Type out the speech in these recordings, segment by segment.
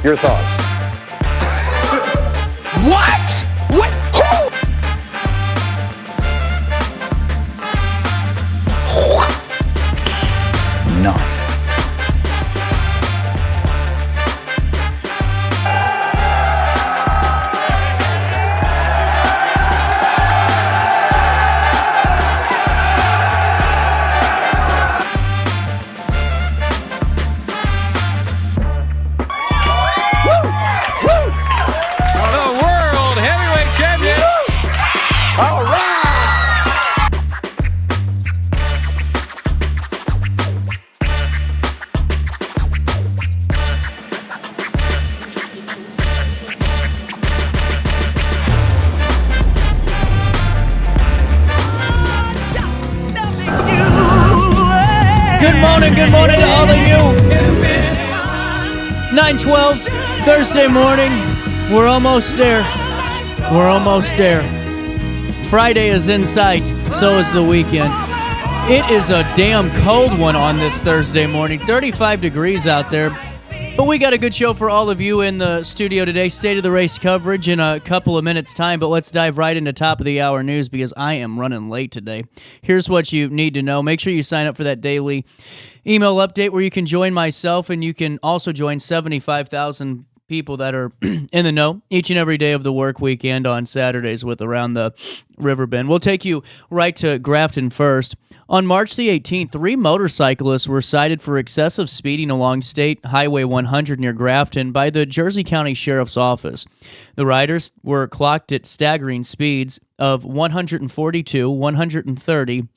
Your thoughts? What? What? Who? Nice. Good morning to all of you. 9:12, Thursday morning. We're almost there. We're almost there. Friday is in sight. So is the weekend. It is a damn cold one on this Thursday morning. 35 degrees out there. But we got a good show for all of you in the studio today. State of the race coverage in a couple of minutes' time, but let's dive right into top of the hour news because I am running late today. Here's what you need to know. Make sure you sign up for that daily email update where you can join myself and you can also join 75,000 people that are in the know each and every day of the work weekend on Saturdays with Around the Riverbend. We'll take you right to Grafton first. On March the 18th, 3 motorcyclists were cited for excessive speeding along State Highway 100 near Grafton by the Jersey County Sheriff's Office. The riders were clocked at staggering speeds of 142, 130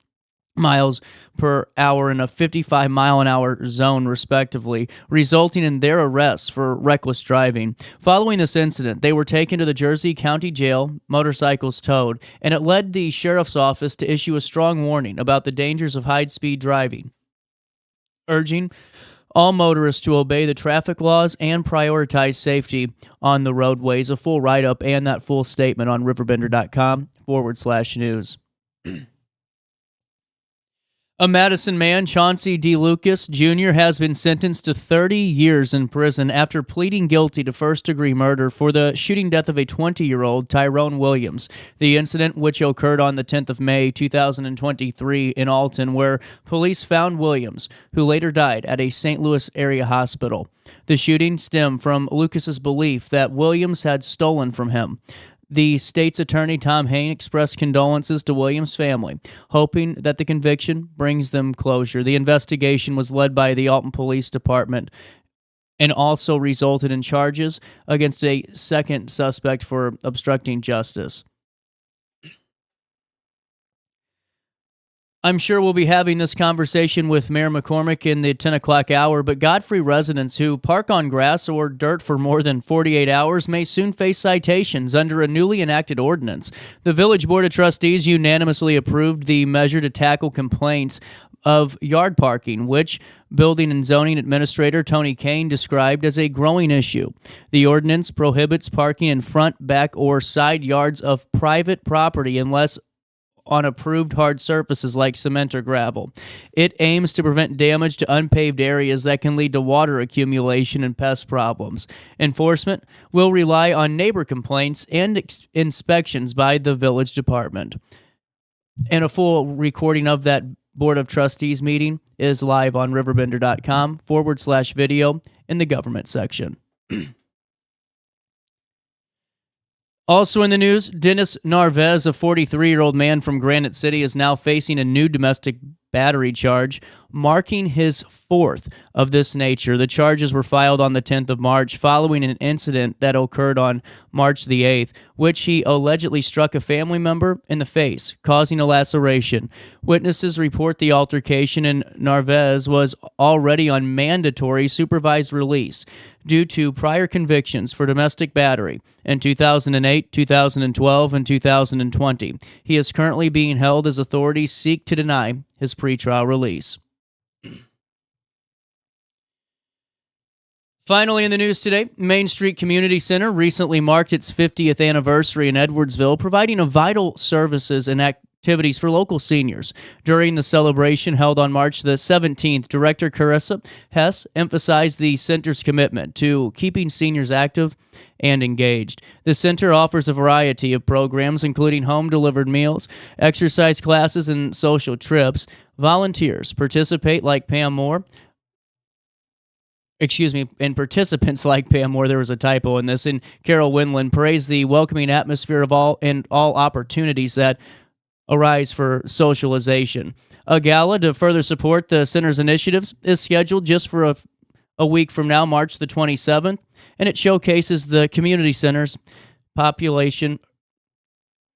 miles per hour in a 55-mile-an-hour zone, respectively, resulting in their arrests for reckless driving. Following this incident, they were taken to the Jersey County Jail, motorcycles towed, and it led the sheriff's office to issue a strong warning about the dangers of high-speed driving, urging all motorists to obey the traffic laws and prioritize safety on the roadways. A full write-up and that full statement on RiverBender.com/news. A Madison man, Chauncey D. Lucas Jr., has been sentenced to 30 years in prison after pleading guilty to first-degree murder for the shooting death of a 20-year-old Tyrone Williams. The incident, which occurred on the 10th of May, 2023 in Alton, where police found Williams, who later died at a St. Louis area hospital. The shooting stemmed from Lucas's belief that Williams had stolen from him. The state's attorney, Tom Hain, expressed condolences to Williams' family, hoping that the conviction brings them closure. The investigation was led by the Alton Police Department and also resulted in charges against a second suspect for obstructing justice. I'm sure we'll be having this conversation with Mayor McCormick in the 10 o'clock hour, but Godfrey residents who park on grass or dirt for more than 48 hours may soon face citations under a newly enacted ordinance. The Village Board of Trustees unanimously approved the measure to tackle complaints of yard parking, which Building and Zoning Administrator Tony Kane described as a growing issue. The ordinance prohibits parking in front, back, or side yards of private property unless on approved hard surfaces like cement or gravel. It aims to prevent damage to unpaved areas that can lead to water accumulation and pest problems. Enforcement will rely on neighbor complaints and inspections by the village department. And a full recording of that Board of Trustees meeting is live on RiverBender.com/video in the government section. Also in the news, Dennis Narvez, a 43-year-old man from Granite City, is now facing a new domestic battery charge, marking his 4th of this nature. The charges were filed on the 10th of March following an incident that occurred on March the 8th, which he allegedly struck a family member in the face, causing a laceration. Witnesses report the altercation, and Narvez was already on mandatory supervised release due to prior convictions for domestic battery in 2008, 2012, and 2020. He is currently being held as authorities seek to deny his pretrial release. Finally in the news today, Main Street Community Center recently marked its 50th anniversary in Edwardsville, providing a vital services and activities activities for local seniors. During the celebration held on March the 17th, Director Carissa Hess emphasized the center's commitment to keeping seniors active and engaged. The center offers a variety of programs, including home-delivered meals, exercise classes, and social trips. Volunteers participate like Pam Moore. And participants like Pam Moore, there was a typo in this, and Carol Winland praised the welcoming atmosphere of all opportunities that arise for socialization. A gala to further support the center's initiatives is scheduled just for a week from now, March the 27th, and it showcases the community center's population,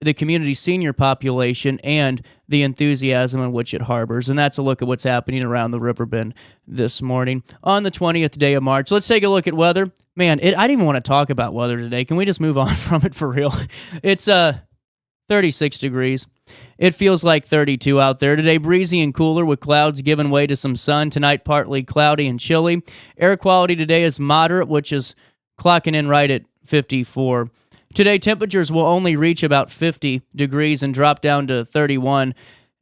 the community senior population, and the enthusiasm in which it harbors. And that's a look at what's happening around the Riverbend this morning on the 20th day of March. Let's take a look at weather. Man, I didn't even want to talk about weather today. Can we just move on from it for real? It's 36 degrees. It feels like 32 out there. Today, breezy and cooler with clouds giving way to some sun. Tonight, partly cloudy and chilly. Air quality today is moderate, which is clocking in right at 54. Today, temperatures will only reach about 50 degrees and drop down to 31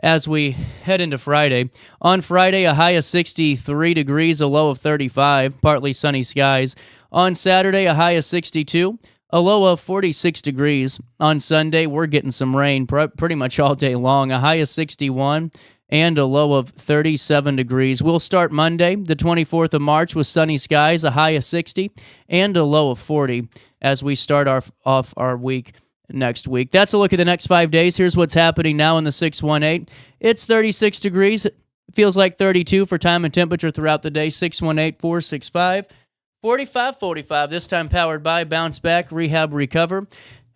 as we head into Friday. On Friday, a high of 63 degrees, a low of 35, partly sunny skies. On Saturday, a high of 62, a low of 46 degrees. On Sunday, we're getting some rain pretty much all day long, a high of 61 and a low of 37 degrees. We'll start Monday, the 24th of March, with sunny skies, a high of 60 and a low of 40 as we start off our week next week. That's a look at the next 5 days. Here's what's happening now in the 618. It's 36 degrees. It feels like 32 for time and temperature throughout the day. 618-465-4545. This time powered by Bounce Back, Rehab, Recover,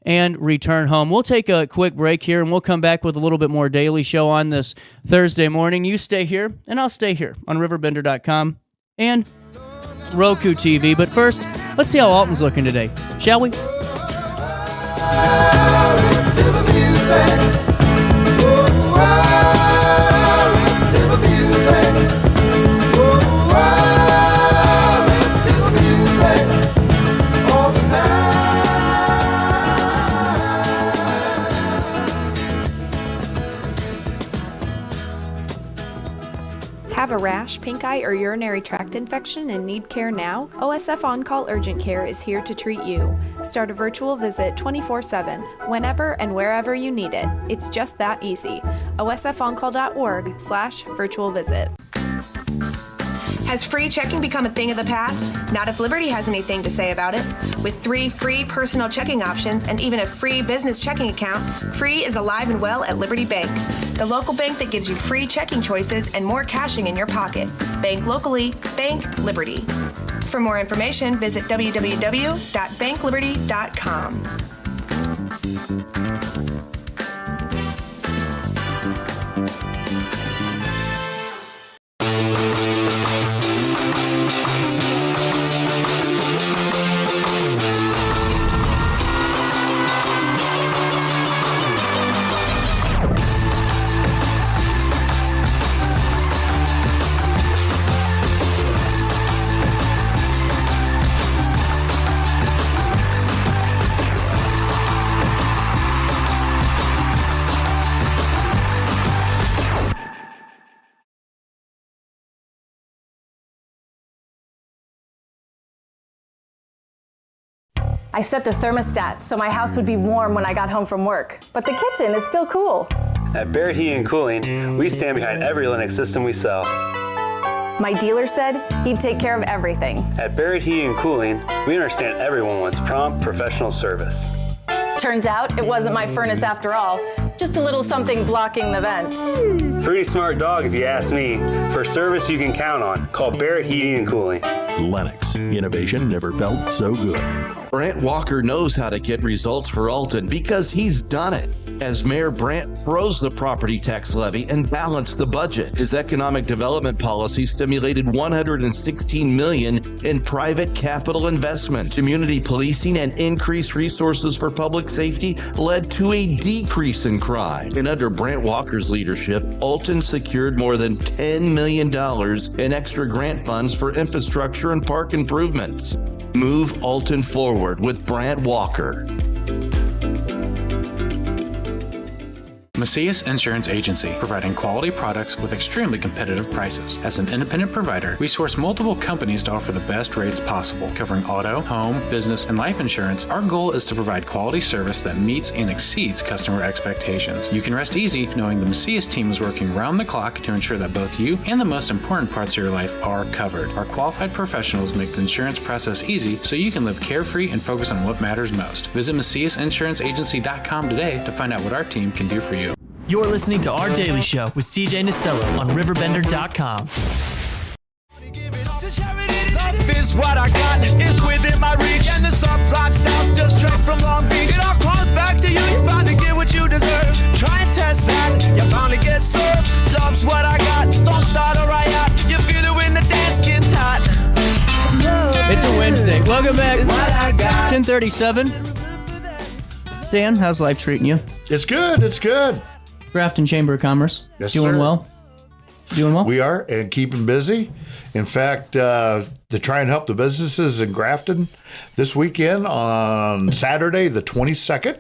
and Return Home. We'll take a quick break here, and we'll come back with a little bit more daily show on this Thursday morning. You stay here, and I'll stay here on RiverBender.com and Roku TV. But first, let's see how Alton's looking today, shall we? Have a rash, pink eye, or urinary tract infection and need care now? OSF On-Call Urgent Care is here to treat you. Start a virtual visit 24/7, whenever and wherever you need it. It's just that easy. osfoncall.org/virtual visit. Has free checking become a thing of the past? Not if Liberty has anything to say about it. With 3 free personal checking options and even a free business checking account, free is alive and well at Liberty Bank, the local bank that gives you free checking choices and more cashing in your pocket. Bank locally, bank Liberty. For more information, visit www.bankliberty.com. I set the thermostat so my house would be warm when I got home from work, but the kitchen is still cool. At Barrett Heating and Cooling, we stand behind every Linux system we sell. My dealer said he'd take care of everything. At Barrett Heating and Cooling, we understand everyone wants prompt, professional service. Turns out it wasn't my furnace after all, just a little something blocking the vent. Pretty smart dog if you ask me. For service you can count on, call Barrett Heating and Cooling. Lennox, innovation never felt so good. Brant Walker knows how to get results for Alton because he's done it. As Mayor Brant froze the property tax levy and balanced the budget, his economic development policy stimulated $116 million in private capital investment. Community policing and increased resources for public safety led to a decrease in crime. And under Brant Walker's leadership, Alton secured more than $10 million in extra grant funds for infrastructure and park improvements. Move Alton forward with Brant Walker. Macias Insurance Agency, providing quality products with extremely competitive prices. As an independent provider, we source multiple companies to offer the best rates possible, covering auto, home, business, and life insurance. Our goal is to provide quality service that meets and exceeds customer expectations. You can rest easy knowing the Macias team is working round the clock to ensure that both you and the most important parts of your life are covered. Our qualified professionals make the insurance process easy so you can live carefree and focus on what matters most. Visit MaciasInsuranceAgency.com today to find out what our team can do for you. You're listening to Our Daily Show with CJ Nasellon on RiverBender.com. Love is what I got, it's within my reach, and the subplots down still straight from Long Beach. It all comes back to you, you're bound to get what you deserve. Try and test that, you're bound to get served. Love's what I got, don't start a riot. You feel it when the dance gets hot. It's a Wednesday. Welcome back. 10:37. Dan, how's life treating you? It's good. It's good. Grafton Chamber of Commerce. Yes, doing sir. well? Doing well? We are, and keeping busy. In fact, to try and help the businesses in Grafton this weekend on Saturday, the 22nd,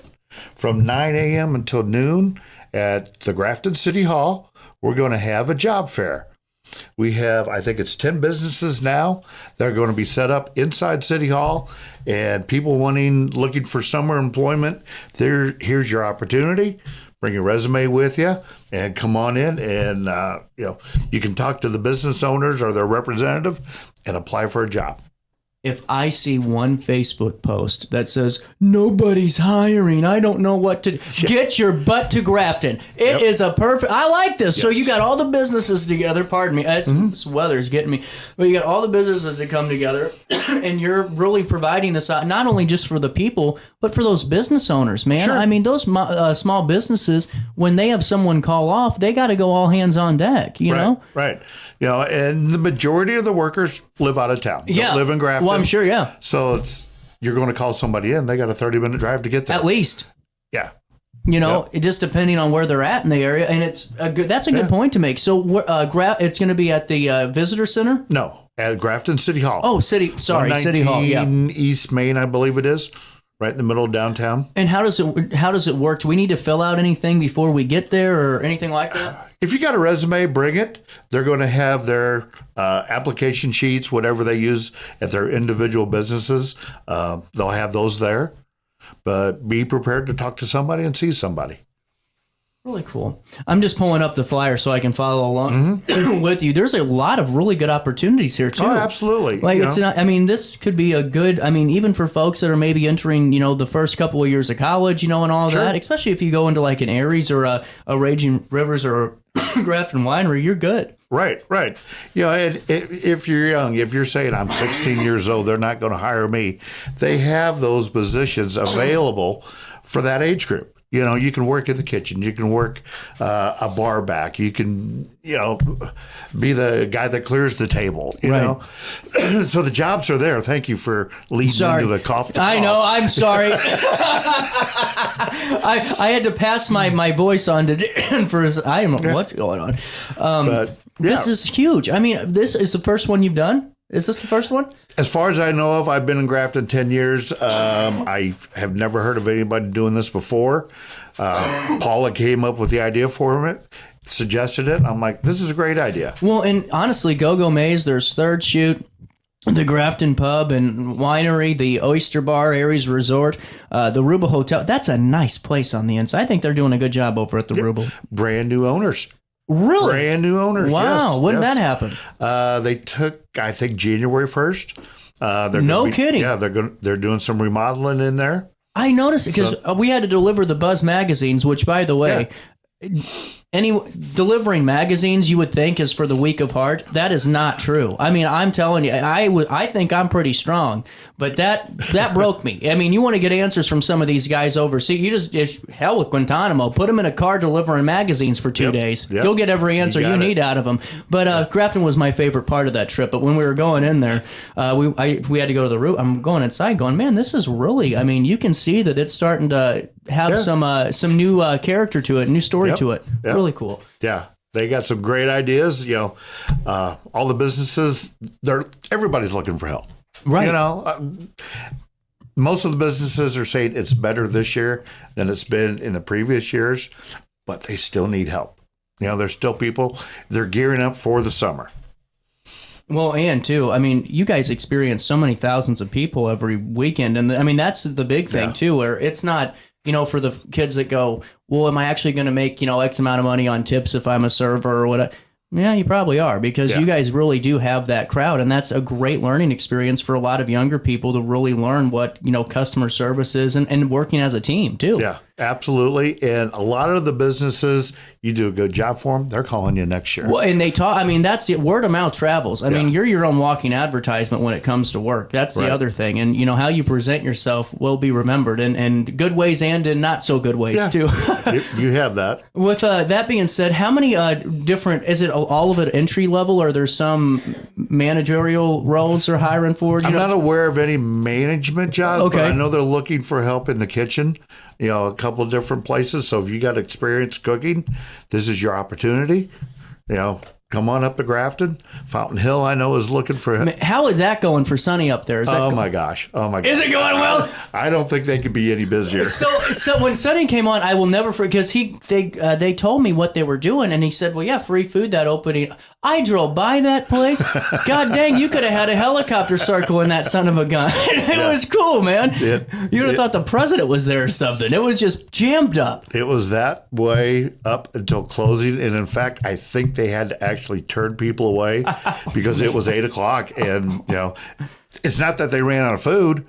from 9 a.m. until noon at the Grafton City Hall, we're going to have a job fair. We have, I think it's 10 businesses now that are going to be set up inside City Hall, and people looking for summer employment. Here's your opportunity. Bring your resume with you and come on in, and you can talk to the business owners or their representative and apply for a job. If I see one Facebook post that says, nobody's hiring, I don't know what to do, get your butt to Grafton. It is a perfect, I like this. Yes. So you got all the businesses together, pardon me, this weather's getting me, but you got all the businesses to come together, and you're really providing this out, not only just for the people, but for those business owners, man. Sure. I mean, those small businesses, when they have someone call off, they got to go all hands on deck, you know? Right. And the majority of the workers live out of town. Don't live in Grafton. Well, I'm sure, yeah. So you're going to call somebody in. They got a 30-minute drive to get there. At least. Yeah. Just depending on where they're at in the area. And that's a good point to make. So it's going to be at the Visitor Center? No, at Grafton City Hall. Oh, City Hall, yeah. East Main, I believe it is. Right in the middle of downtown. And how does it work? Do we need to fill out anything before we get there or anything like that? If you got a resume, bring it. They're going to have their application sheets, whatever they use at their individual businesses. They'll have those there. But be prepared to talk to somebody and see somebody. Really cool. I'm just pulling up the flyer so I can follow along with you. There's a lot of really good opportunities here too. Oh, absolutely. It's not. I mean, this could be a good. I mean, even for folks that are maybe entering, the first couple of years of college, and all that. Especially if you go into like an Aries or a Raging Rivers or a Grafton Winery, you're good. Right. And if you're young, if you're saying I'm 16 years old, they're not going to hire me. They have those positions available for that age group. You can work in the kitchen. You can work a bar back. You can, be the guy that clears the table, you know. So the jobs are there. Thank you for leading into the cough. I know. I'm sorry. I had to pass my voice on to Dan for I don't know what's going on. But this is huge. I mean, this is the first one you've done? Is this the first one? As far as I know of, I've been in Grafton 10 years. I have never heard of anybody doing this before. Paula came up with the idea for it, suggested it. I'm like, this is a great idea. Well, and honestly, Go-Go Maze, there's Third Shoot, the Grafton Pub and Winery, the Oyster Bar, Aries Resort, the Ruba Hotel. That's a nice place on the inside. I think they're doing a good job over at the Ruba. Brand new owners. Really? Brand new owners. Wow. Yes, when did that happen? They took, I think, January 1st. Kidding. Yeah, they're doing some remodeling in there. I noticed it because we had to deliver the Buzz magazines, which, by the way, delivering magazines you would think is for the weak of heart. That is not true. I mean, I'm telling you, I think I'm pretty strong, but that broke me. I mean, you want to get answers from some of these guys overseas. You just hell with Guantanamo. Put them in a car delivering magazines for 2 days. You'll get every answer you need out of them. But Grafton was my favorite part of that trip. But when we were going in there, we had to go to the route. I'm going inside going, man, this is really, I mean, you can see that it's starting to have some new character to it, new story to it. Really cool. Yeah. They got some great ideas. All the businesses, everybody's looking for help. Right. Most of the businesses are saying it's better this year than it's been in the previous years. but they still need help. There's still people, they're gearing up for the summer. Well, and too, I mean, you guys experience so many thousands of people every weekend. And I mean, that's the big thing too, where it's not, for the kids that go, well, am I actually going to make, X amount of money on tips if I'm a server or whatever? Yeah, you probably are, because you guys really do have that crowd, and that's a great learning experience for a lot of younger people to really learn what, customer service is and working as a team, too. Yeah, absolutely. And a lot of the businesses, you do a good job for them, they're calling you next year. Well, and they talk, I mean, that's it. Word of mouth travels. I mean, you're your own walking advertisement when it comes to work. That's the other thing. And, how you present yourself will be remembered, and good ways and in not so good ways, too. You have that. With that being said, how many different, is it all of it entry level, or are there some managerial roles they're hiring for? I'm not aware of any management jobs, but I know they're looking for help in the kitchen, a couple of different places. So if you got experience cooking, this is your opportunity. Come on up to Grafton. Fountain Hill, I know, is looking for him. How is that going for Sonny up there? My gosh. Is it going well? I don't think they could be any busier. So when Sonny came on, I will never forget, because they told me what they were doing, and he said, well, yeah, free food that opening. I drove by that place. God dang, you could have had a helicopter circling that son of a gun. It was cool, man. You would have thought the president was there or something. It was just jammed up. It was that way up until closing. And in fact, I think they had to actually turn people away because it was 8 o'clock. And, it's not that they ran out of food.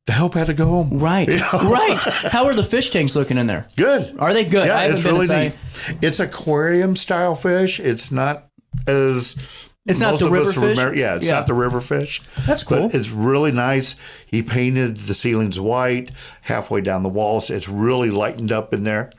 The help had to go home. Right. Right. How are the fish tanks looking in there? Good. Are they good? Yeah, I haven't it's been really inside. neat. It's aquarium style fish. It's not as... It's not the river fish? It's not the river fish. That's cool. But it's really nice. He painted the ceilings white, halfway down the walls. It's really lightened up in there.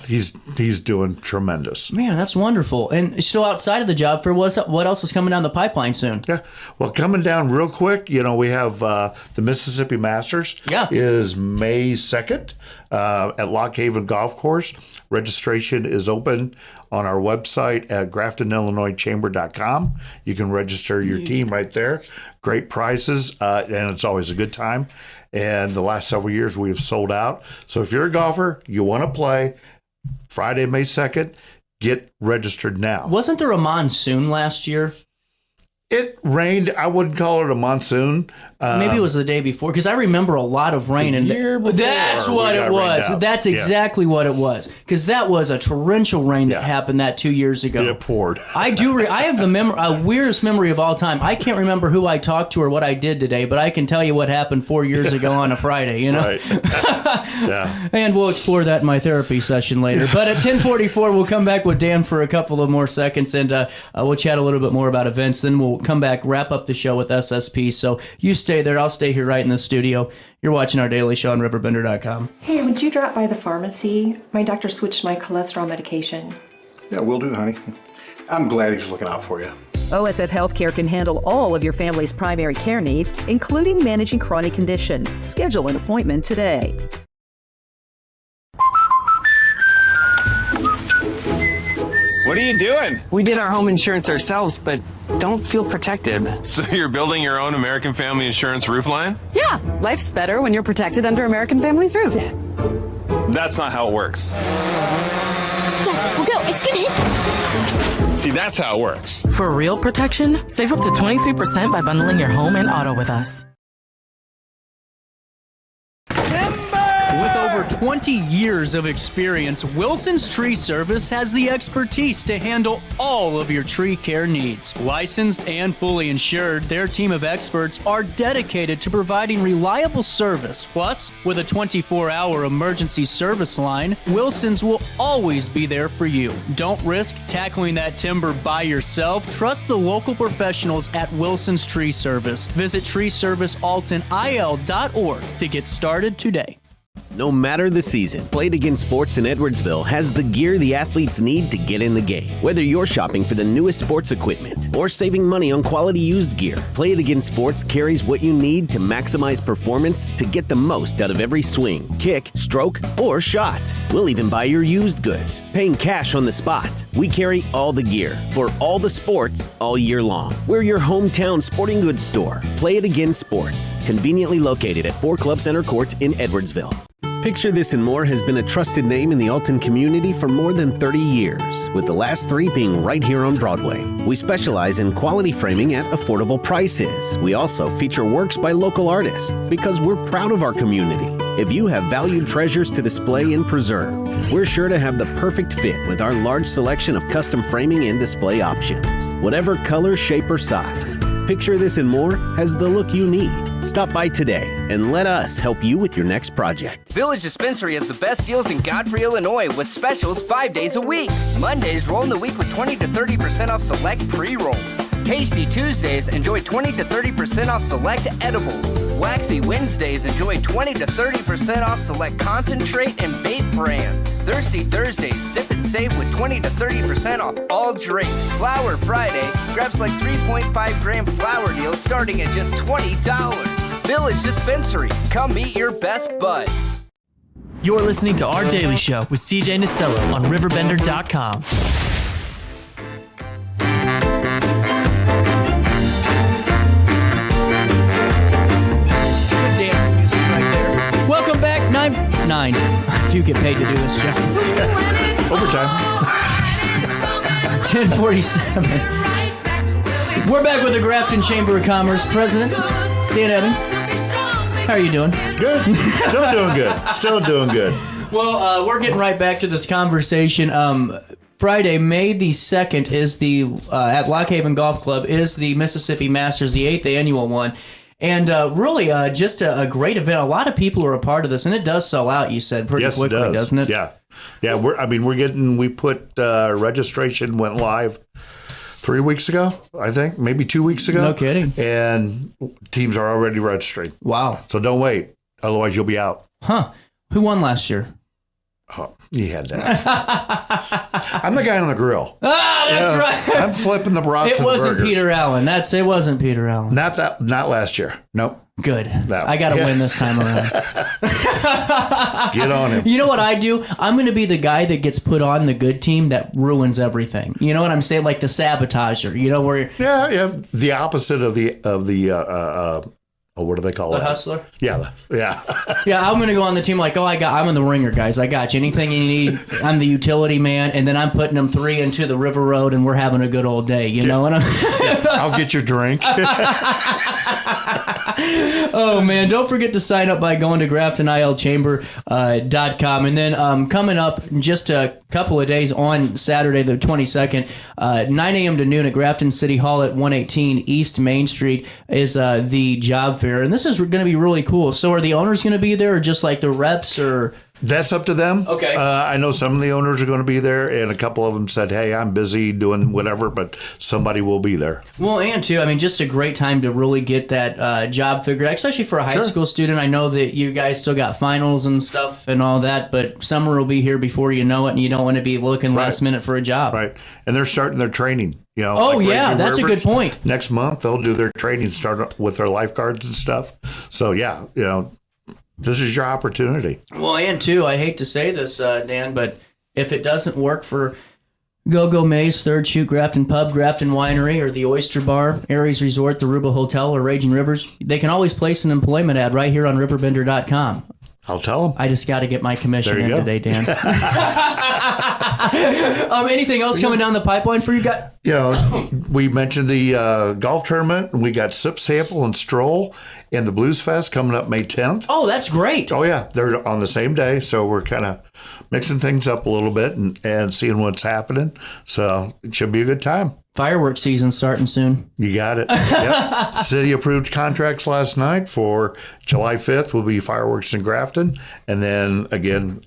He's doing tremendous. Man, that's wonderful. And still outside of the job, for what else is coming down the pipeline soon? Yeah. Well, coming down real quick, we have the Mississippi Masters. Is May 2nd at Lock Haven Golf Course. Registration is open on our website at GraftonIllinoisChamber.com. You can register your team right there. Great prizes, and it's always a good time. And the last several years we have sold out. So if you're a golfer, you want to play, Friday, May 2nd, get registered now. Wasn't there a monsoon last year? It rained. I wouldn't call it a monsoon. Maybe it was the day before, because I remember a lot of rain. That's what it was. That's exactly what it was, because that was a torrential rain that happened that 2 years ago. It poured. I have the weirdest memory of all time. I can't remember who I talked to or what I did today, but I can tell you what happened 4 years ago on a Friday. Right. And we'll explore that in my therapy session later. But at 10:44, we'll come back with Dan for a couple of more seconds, and we'll chat a little bit more about events. Then we'll come back, wrap up the show with SSP. So you stay there. I'll stay here right in the studio. You're watching our daily show on RiverBender.com. Hey, would you drop by the pharmacy? My doctor switched my cholesterol medication. Yeah, will do, honey. I'm glad he's looking out for you. OSF Healthcare can handle all of your family's primary care needs, including managing chronic conditions. Schedule an appointment today. What are you doing? We did our home insurance ourselves, but don't feel protected. So you're building your own American Family Insurance roof line? Yeah, life's better when you're protected under American Family's roof. That's not how it works. Dad, we'll go. It's gonna hit. See, that's how it works. For real protection, save up to 23% by bundling your home and auto with us. With over 20 years of experience, Wilson's Tree Service has the expertise to handle all of your tree care needs. Licensed and fully insured, their team of experts are dedicated to providing reliable service. Plus, with a 24-hour emergency service line, Wilson's will always be there for you. Don't risk tackling that timber by yourself. Trust the local professionals at Wilson's Tree Service. Visit treeservicealtonil.org to get started today. No matter the season, Play It Again Sports in Edwardsville has the gear the athletes need to get in the game. Whether you're shopping for the newest sports equipment or saving money on quality used gear, Play It Again Sports carries what you need to maximize performance to get the most out of every swing, kick, stroke, or shot. We'll even buy your used goods, paying cash on the spot. We carry all the gear for all the sports all year long. We're your hometown sporting goods store. Play It Again Sports, conveniently located at 4 Club Center Court in Edwardsville. Picture This and More has been a trusted name in the Alton community for more than 30 years, with the last 3 being right here on Broadway. We specialize in quality framing at affordable prices. We also feature works by local artists because we're proud of our community. If you have valued treasures to display and preserve, we're sure to have the perfect fit with our large selection of custom framing and display options. Whatever color, shape, or size, Picture This and More has the look you need. Stop by today and let us help you with your next project. Village Dispensary has the best deals in Godfrey, Illinois with specials 5 days a week. Mondays roll in the week with 20 to 30% off select pre-rolls. Tasty Tuesdays, enjoy 20 to 30% off select edibles. Waxy Wednesdays, enjoy 20 to 30% off select concentrate and vape brands. Thirsty Thursdays, sip and save with 20 to 30% off all drinks. Flower Friday, grab like 3.5 gram flower deals starting at just $20. Village Dispensary, come meet your best buds. You're listening to Our Daily Show with CJ Nasellon on RiverBender.com. Welcome back. 9. I do get paid to do this show. Overtime. 10:47. We're back with the Grafton Chamber of Commerce President, Dan Evan. How are you doing? Good. Still doing good. Still doing good. Well, we're getting right back to this conversation. Friday, May the 2nd, is the at Lock Haven Golf Club is the Mississippi Masters, the 8th annual one. And really, just a great event. A lot of people are a part of this, and it does sell out, you said, pretty quickly, it does. Doesn't it? Yeah. Yeah, we put registration went live 3 weeks ago, I think, maybe 2 weeks ago. No kidding. And teams are already registering. Wow. So don't wait. Otherwise, you'll be out. Huh. Who won last year? Oh, you had that. I'm the guy on the grill. Ah, that's right. I'm flipping the brats. It wasn't Peter Allen. It wasn't Peter Allen. Not last year. Nope. Good. I got to win this time around. Get on him. You know what I do? I'm going to be the guy that gets put on the good team that ruins everything. You know what I'm saying? Like the sabotager. You know where? Yeah. The opposite of the what do they call it? The hustler? Yeah. Yeah, I'm going to go on the team like, I'm in the ringer, guys. I got you. Anything you need, I'm the utility man. And then I'm putting them 3 into the river road and we're having a good old day. You know what I'm I'll get your drink. Oh, man. Don't forget to sign up by going to GraftonILChamber.com. And then coming up in just a couple of days on Saturday, the 22nd, 9 a.m. to noon at Grafton City Hall at 118 East Main Street is the job fair. And this is going to be really cool. So are the owners going to be there or just like the reps or? That's up to them. Okay. I know some of the owners are going to be there, and a couple of them said, hey, I'm busy doing whatever, but somebody will be there. Well, and too, just a great time to really get that job figured out, especially for a high school student. I know that you guys still got finals and stuff and all that, but summer will be here before you know it, and you don't want to be looking last minute for a job. Right. And they're starting their training. That's a good point. Next month, they'll do their training, start with their lifeguards and stuff. So, this is your opportunity. Well, and too, I hate to say this, Dan, but if it doesn't work for Go-Go Maze, Third Shoot, Grafton Pub, Grafton Winery, or the Oyster Bar, Aries Resort, the Ruba Hotel, or Raging Rivers, they can always place an employment ad right here on RiverBender.com. I'll tell them. I just got to get my commission in today, Dan. Anything else coming down the pipeline for you guys? We mentioned the golf tournament. We got Sip, Sample, and Stroll and the Blues Fest coming up May 10th. Oh, that's great. Oh, yeah. They're on the same day. So we're kind of mixing things up a little bit and seeing what's happening. So it should be a good time. Fireworks season starting soon. You got it. Yep. City approved contracts last night for July 5th will be fireworks in Grafton. And then again,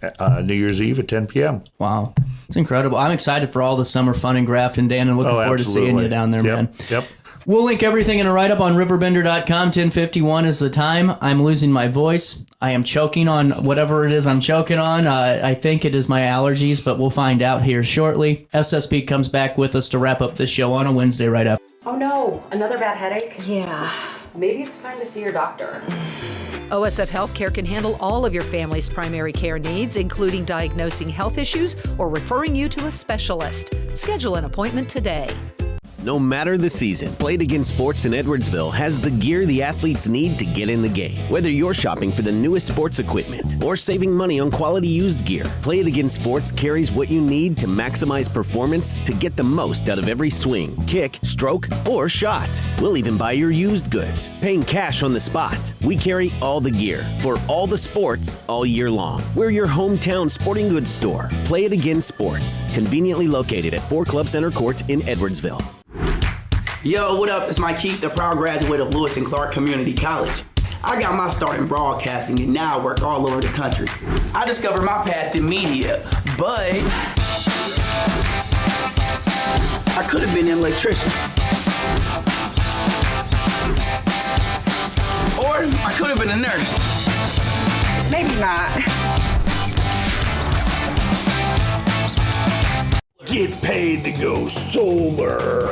New Year's Eve at 10 p.m. Wow. It's incredible. I'm excited for all the summer fun in Grafton, Dan, and looking forward to seeing you down there, man. Yep. We'll link everything in a write-up on RiverBender.com. 10:51 is the time. I'm losing my voice. I am choking on whatever it is I'm choking on. I think it is my allergies, but we'll find out here shortly. SSP comes back with us to wrap up this show on a Wednesday right after. Oh no, another bad headache? Yeah. Maybe it's time to see your doctor. OSF Healthcare can handle all of your family's primary care needs, including diagnosing health issues or referring you to a specialist. Schedule an appointment today. No matter the season, Play It Again Sports in Edwardsville has the gear the athletes need to get in the game. Whether you're shopping for the newest sports equipment or saving money on quality used gear, Play It Again Sports carries what you need to maximize performance to get the most out of every swing, kick, stroke, or shot. We'll even buy your used goods, paying cash on the spot. We carry all the gear for all the sports all year long. We're your hometown sporting goods store. Play It Again Sports, conveniently located at 4 Club Center Court in Edwardsville. Yo, what up? It's Mike Keith, the proud graduate of Lewis and Clark Community College. I got my start in broadcasting and now I work all over the country. I discovered my path in media, but I could have been an electrician. Or I could have been a nurse. Maybe not. Get paid to go solar.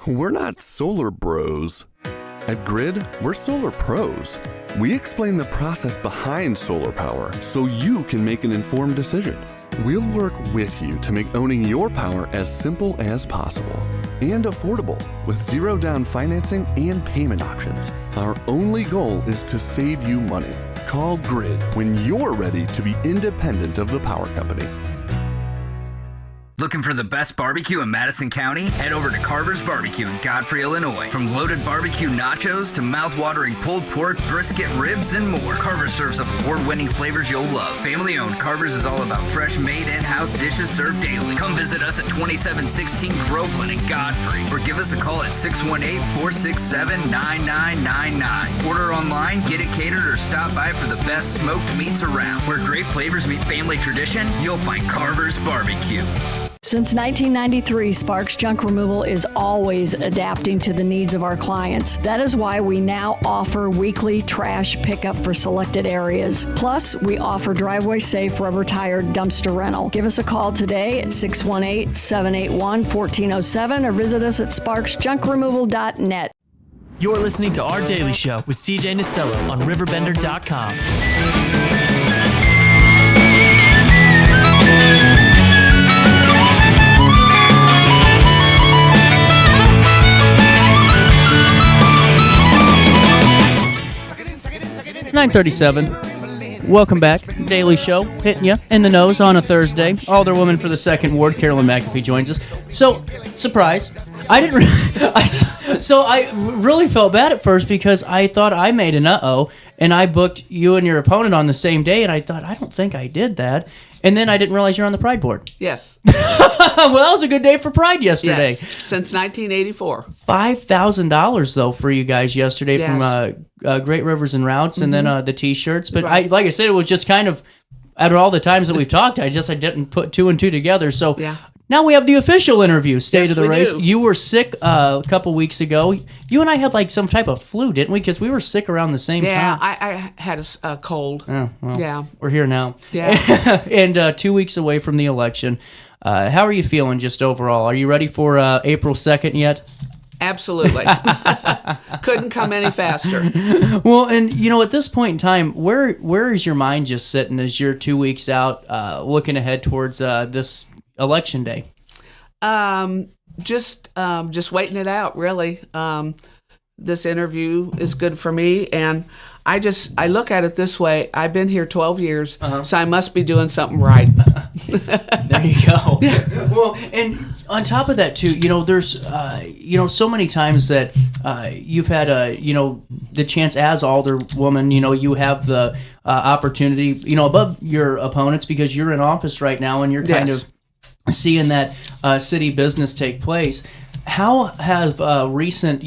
We're not solar bros. At Grid, we're solar pros. We explain the process behind solar power so you can make an informed decision. We'll work with you to make owning your power as simple as possible and affordable with zero down financing and payment options. Our only goal is to save you money. Call Grid when you're ready to be independent of the power company. Looking for the best barbecue in Madison County? Head over to Carver's Barbecue in Godfrey, Illinois. From loaded barbecue nachos to mouth-watering pulled pork, brisket, ribs, and more, Carver's serves up award-winning flavors you'll love. Family-owned, Carver's is all about fresh, made in-house dishes served daily. Come visit us at 2716 Groveland in Godfrey, or give us a call at 618-467-9999. Order online, get it catered, or stop by for the best smoked meats around. Where great flavors meet family tradition, you'll find Carver's Barbecue. Since 1993, Sparks Junk Removal is always adapting to the needs of our clients. That is why we now offer weekly trash pickup for selected areas. Plus, we offer driveway-safe rubber-tired dumpster rental. Give us a call today at 618-781-1407 or visit us at sparksjunkremoval.net. You're listening to Our Daily Show with CJ Nasellon on RiverBender.com. .937. Welcome back. Daily Show, hitting you in the nose on a Thursday. Alderwoman for the 2nd Ward, Carolyn MacAfee, joins us. So, surprise. I really felt bad at first because I thought I made an uh-oh, and I booked you and your opponent on the same day, and I thought, I don't think I did that. And then I didn't realize you're on the Pride board. Yes. Well, that was a good day for Pride yesterday. Yes, since 1984. $5,000 though for you guys yesterday from Great Rivers and Routes, and then the T-shirts. But like I said, it was just kind of out of all the times that we've talked, I didn't put 2 and 2 together. So now we have the official interview, State of the Race. Do. You were sick a couple weeks ago. You and I had like some type of flu, didn't we? Because we were sick around the same time. Yeah, I had a cold. Oh, well, yeah. We're here now. Yeah. And 2 weeks away from the election. How are you feeling just overall? Are you ready for April 2nd yet? Absolutely. Couldn't come any faster. Well, and at this point in time, where is your mind just sitting as you're 2 weeks out, looking ahead towards this election day? Just waiting it out, really. This interview is good for me, and I look at it this way. I've been here 12 years, so I must be doing something right. There you go. Well, and on top of that too, there's so many times that you've had the chance as alderwoman, you have the opportunity, above your opponents because you're in office right now and you're kind of seeing that city business take place. How have recent,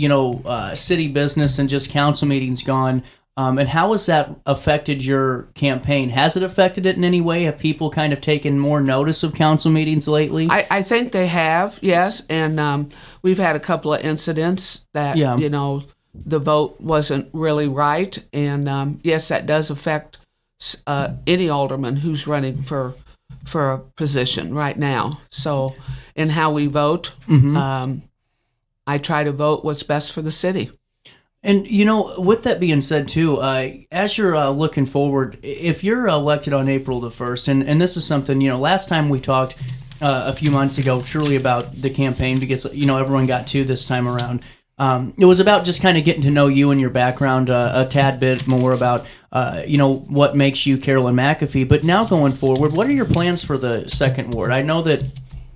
city business and just council meetings gone? And how has that affected your campaign? Has it affected it in any way? Have people kind of taken more notice of council meetings lately? I think they have, yes. And we've had a couple of incidents that, the vote wasn't really right. And yes, that does affect any alderman who's running for a position right now. So in how we vote, I try to vote what's best for the city. And, with that being said, too, as you're looking forward, if you're elected on April the 1st, and this is something, last time we talked, a few months ago, truly about the campaign, because everyone got to this time around. It was about just kind of getting to know you and your background a tad bit more about what makes you Carolyn MacAfee. But now going forward, what are your plans for the second ward? I know that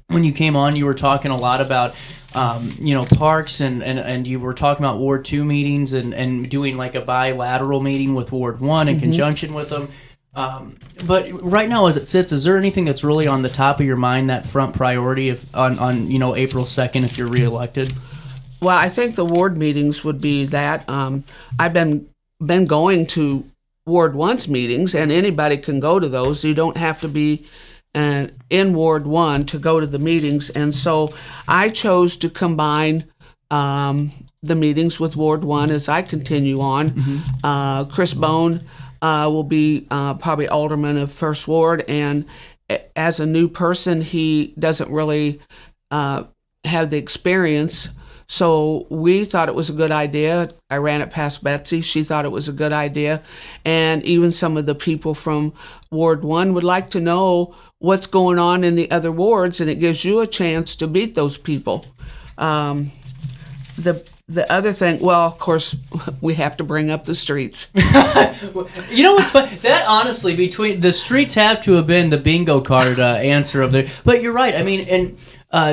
when you came on, you were talking a lot about parks and you were talking about Ward 2 meetings and doing like a bilateral meeting with Ward 1 in conjunction with them. But right now, as it sits, is there anything that's really on the top of your mind, that front priority on April 2nd if you're reelected? Well, I think the ward meetings would be that. I've been going to Ward 1's meetings, and anybody can go to those. You don't have to be in Ward 1 to go to the meetings. And so I chose to combine the meetings with Ward 1 as I continue on. Chris Bone will be probably alderman of First Ward, and as a new person, he doesn't really have the experience. So we thought it was a good idea. I ran it past Betsy. She thought it was a good idea. And even some of the people from Ward 1 would like to know what's going on in the other wards, and it gives you a chance to beat those people. The other thing, well, of course, we have to bring up the streets. You know what's fun? That honestly, between the streets have to have been the bingo card answer of there. But you're right. I mean, and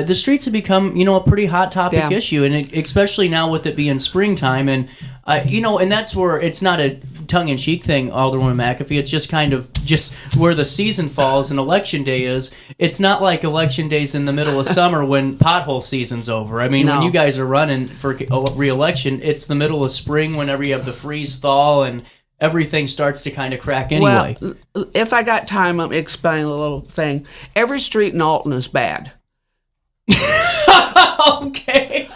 the streets have become, a pretty hot topic issue, and especially now with it being springtime, and and that's where it's not a tongue-in-cheek thing, Alderwoman McAfee. It's just kind of just where the season falls and election day is. It's not like election days in the middle of summer when pothole season's over. I mean, when you guys are running for re-election, it's the middle of spring whenever you have the freeze-thaw and everything starts to kind of crack anyway. Well, if I got time, I'll explain a little thing. Every street in Alton is bad. Okay.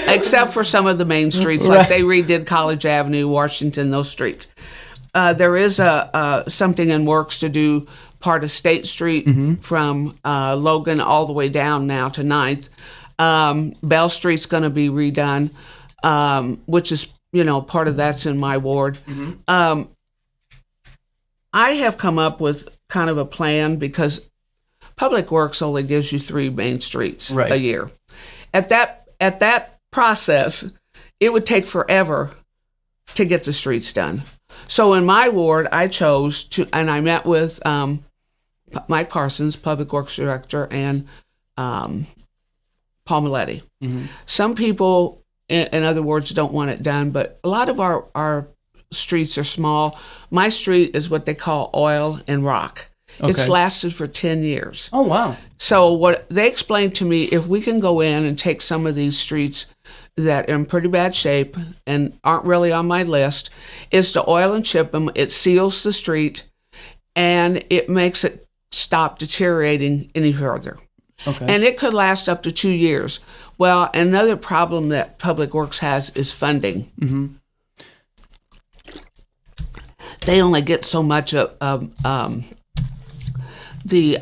Except for some of the main streets, like they redid College Avenue, Washington, those streets. There is something in works to do part of State Street from Logan all the way down now to 9th. Bell Street's going to be redone, which is, part of that's in my ward. I have come up with kind of a plan because Public Works only gives you 3 main streets a year. At that process, it would take forever to get the streets done. So in my ward, I chose to, and I met with Mike Parsons, Public Works Director, and Paul Maletti. Some people, in other words, don't want it done, but a lot of our streets are small. My street is what they call oil and rock. Okay. It's lasted for 10 years. Oh, wow. So what they explained to me, if we can go in and take some of these streets that are in pretty bad shape and aren't really on my list, is to oil and chip them. It seals the street, and it makes it stop deteriorating any further. Okay. And it could last up to 2 years. Well, another problem that Public Works has is funding. They only get so much of the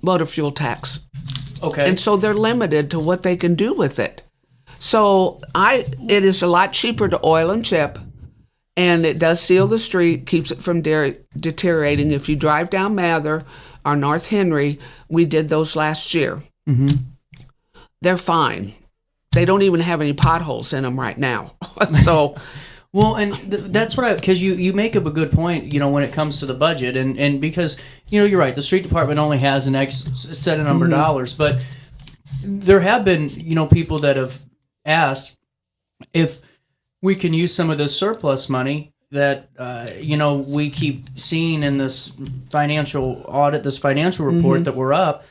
motor fuel tax. Okay. And so they're limited to what they can do with it. So it is a lot cheaper to oil and chip, and it does seal the street, keeps it from deteriorating. If you drive down Mather or North Henry, we did those last year. They're fine. They don't even have any potholes in them right now. So... Well, and that's what because you make up a good point, when it comes to the budget, and because, you're right, the street department only has an X set of number of dollars, but there have been, people that have asked if we can use some of this surplus money that, we keep seeing in this financial audit, this financial report that we're up.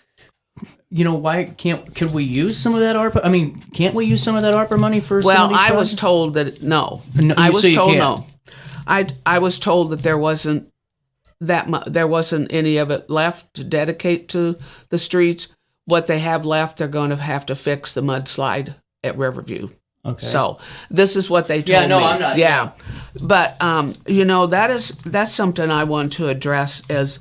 Why could we use some of that ARPA? I mean, can't we use some of that ARPA money for some of these projects? I was told that no. I was told that there wasn't there wasn't any of it left to dedicate to the streets. What they have left, they're going to have to fix the mudslide at Riverview. Okay. So this is what they told me. Yeah, no, I'm not. Yeah. But that's something I want to address as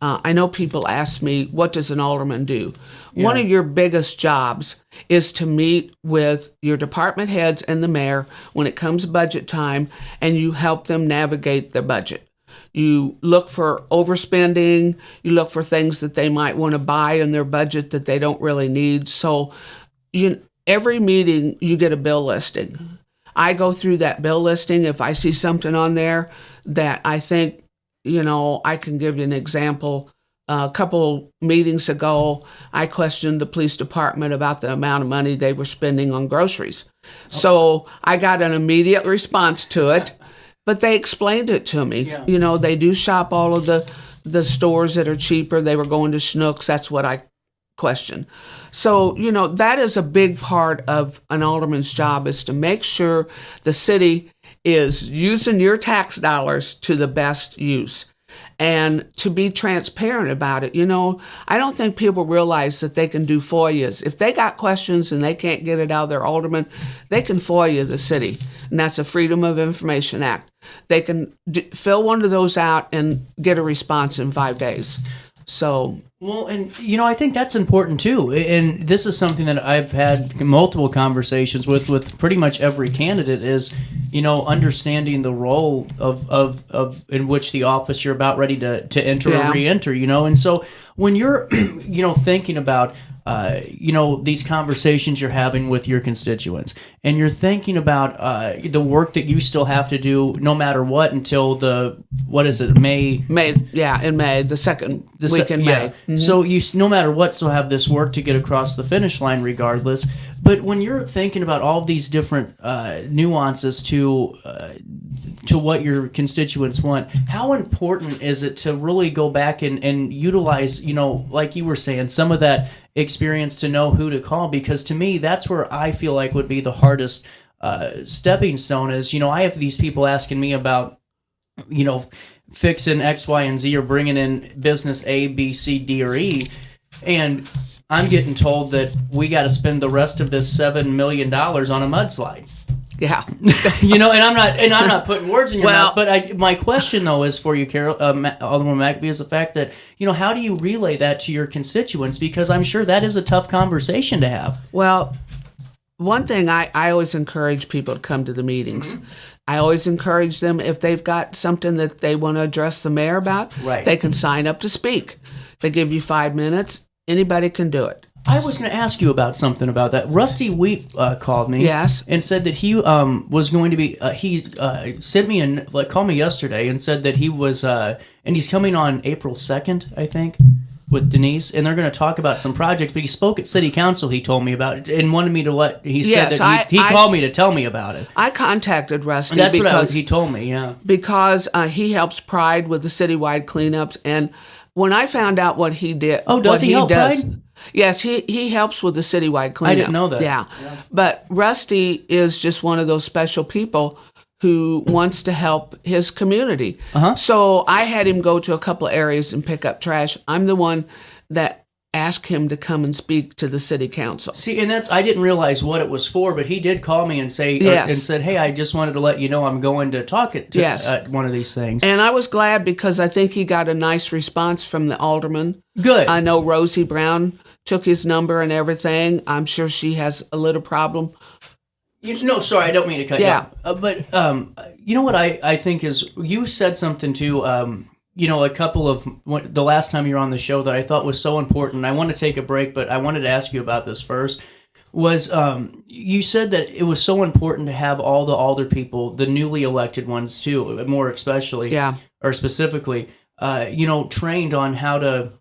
I know people ask me, what does an alderman do? Yeah. One of your biggest jobs is to meet with your department heads and the mayor when it comes budget time, and you help them navigate their budget. You look for overspending. You look for things that they might want to buy in their budget that they don't really need. So every meeting you get a bill listing. I go through that bill listing. If I see something on there that I think, I can give you an example. A couple meetings ago, I questioned the police department about the amount of money they were spending on groceries. So I got an immediate response to it, but they explained it to me. Yeah. They do shop all of the stores that are cheaper. They were going to Schnucks. That's what I questioned. So, that is a big part of an alderman's job, is to make sure the city is using your tax dollars to the best use. And to be transparent about it. I don't think people realize that they can do FOIAs. If they got questions and they can't get it out of their alderman, they can FOIA the city. And that's a Freedom of Information Act. They can fill one of those out and get a response in 5 days. So... Well, and, I think that's important, too. And this is something that I've had multiple conversations with pretty much every candidate is, understanding the role of in which the office you're about ready to enter or re-enter, And so when you're, thinking about, these conversations you're having with your constituents, and you're thinking about the work that you still have to do no matter what until May? In May, the second week in May. Yeah. Mm-hmm. So you, no matter what, still have this work to get across the finish line regardless. But when you're thinking about all these different nuances to what your constituents want, how important is it to really go back and utilize, like you were saying, some of that experience to know who to call? Because to me, that's where I feel like would be the hardest stepping stone is, I have these people asking me about, fixing X, Y, and Z or bringing in business A, B, C, D, or E. And I'm getting told that we got to spend the rest of this $7 million on a mudslide. Yeah. And I'm not putting words in your mouth, but my question though is for you, Alderman McAfee, is the fact that, how do you relay that to your constituents? Because I'm sure that is a tough conversation to have. Well, one thing I always encourage people to come to the meetings. Mm-hmm. I always encourage them, if they've got something that they want to address the mayor about, they can sign up to speak. They give you 5 minutes. Anybody can do it. I was going to ask you about something about that. Rusty Wheat called me, and said that he was going to be. He sent me called me yesterday and said that he was, and he's coming on April 2nd, I think, with Denise, and they're going to talk about some projects. But he spoke at City Council. He told me about it and wanted me to let. He said that he called me to tell me about it. I contacted Rusty. And that's he told me. Yeah, because he helps Pride with the citywide cleanups, and when I found out what he did, does he help Pride? Yes, he helps with the citywide cleanup. I didn't know that. Yeah. But Rusty is just one of those special people who wants to help his community. Uh-huh. So I had him go to a couple of areas and pick up trash. I'm the one that asked him to come and speak to the city council. See, and I didn't realize what it was for, but he did call me and say and said, "Hey, I just wanted to let you know I'm going to talk at one of these things." And I was glad because I think he got a nice response from the alderman. Good. I know Rosie Brown took his number and everything. I'm sure she has a little problem. Sorry, I don't mean to cut you off. But you know what I think is, you said something too, a couple of, the last time you were on the show that I thought was so important. I want to take a break, but I wanted to ask you about this first. Was you said that it was so important to have all the alder people, the newly elected ones too, more especially, or specifically, trained on how to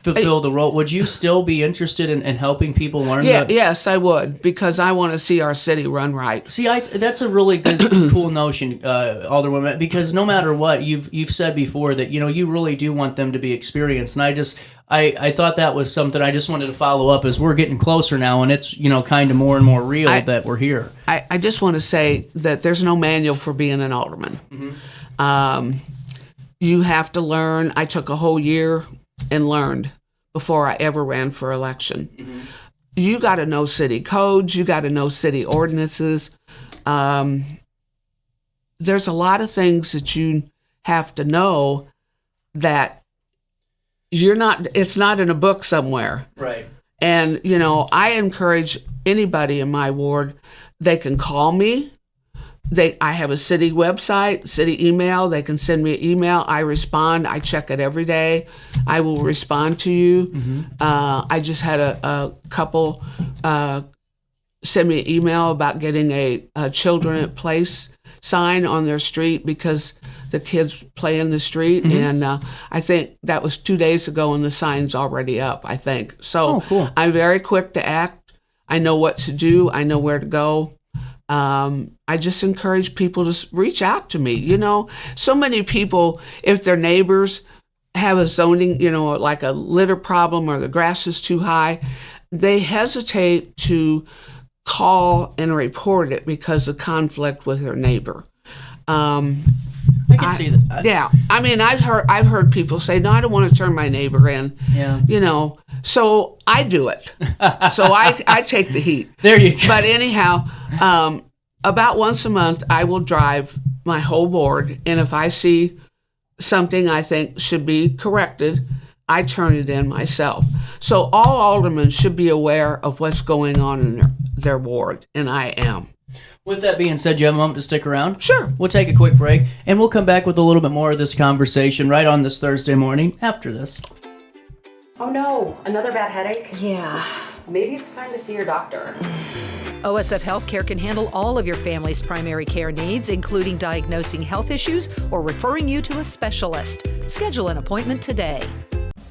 fulfill the role. Would you still be interested in helping people learn that? Yes, I would, because I want to see our city run right. See, that's a really good, cool notion, Alderwoman, because no matter what, you've said before that, you really do want them to be experienced. And I thought that was something I just wanted to follow up as we're getting closer now, and it's, kind of more and more real that we're here. I just want to say that there's no manual for being an alderman. Mm-hmm. You have to learn. I took a whole year and learned before I ever ran for election. Mm-hmm. You got to know city codes. You got to know city ordinances. There's a lot of things that you have to know that it's not in a book somewhere. Right. And, I encourage anybody in my ward, they can call me. I have a city website, city email. They can send me an email. I respond. I check it every day. I will respond to you. Mm-hmm. I just had a couple send me an email about getting a children at place sign on their street because the kids play in the street. Mm-hmm. And I think that was 2 days ago and the sign's already up, I think. So cool. I'm very quick to act. I know what to do. I know where to go. I just encourage people to reach out to me. You know, so many people, if their neighbors have a zoning, you know, like a litter problem or the grass is too high, they hesitate to call and report it because of conflict with their neighbor. I can see that. Yeah, I mean, I've heard people say, "No, I don't want to turn my neighbor in." Yeah, you know, so I do it. So I take the heat. There you go. But anyhow, about once a month, I will drive my whole board, and if I see something I think should be corrected, I turn it in myself. So all aldermen should be aware of what's going on in their ward, and I am. With that being said, you have a moment to stick around? Sure. We'll take a quick break, and we'll come back with a little bit more of this conversation right on this Thursday morning after this. Oh no, another bad headache? Yeah. Maybe it's time to see your doctor. OSF Healthcare can handle all of your family's primary care needs, including diagnosing health issues or referring you to a specialist. Schedule an appointment today.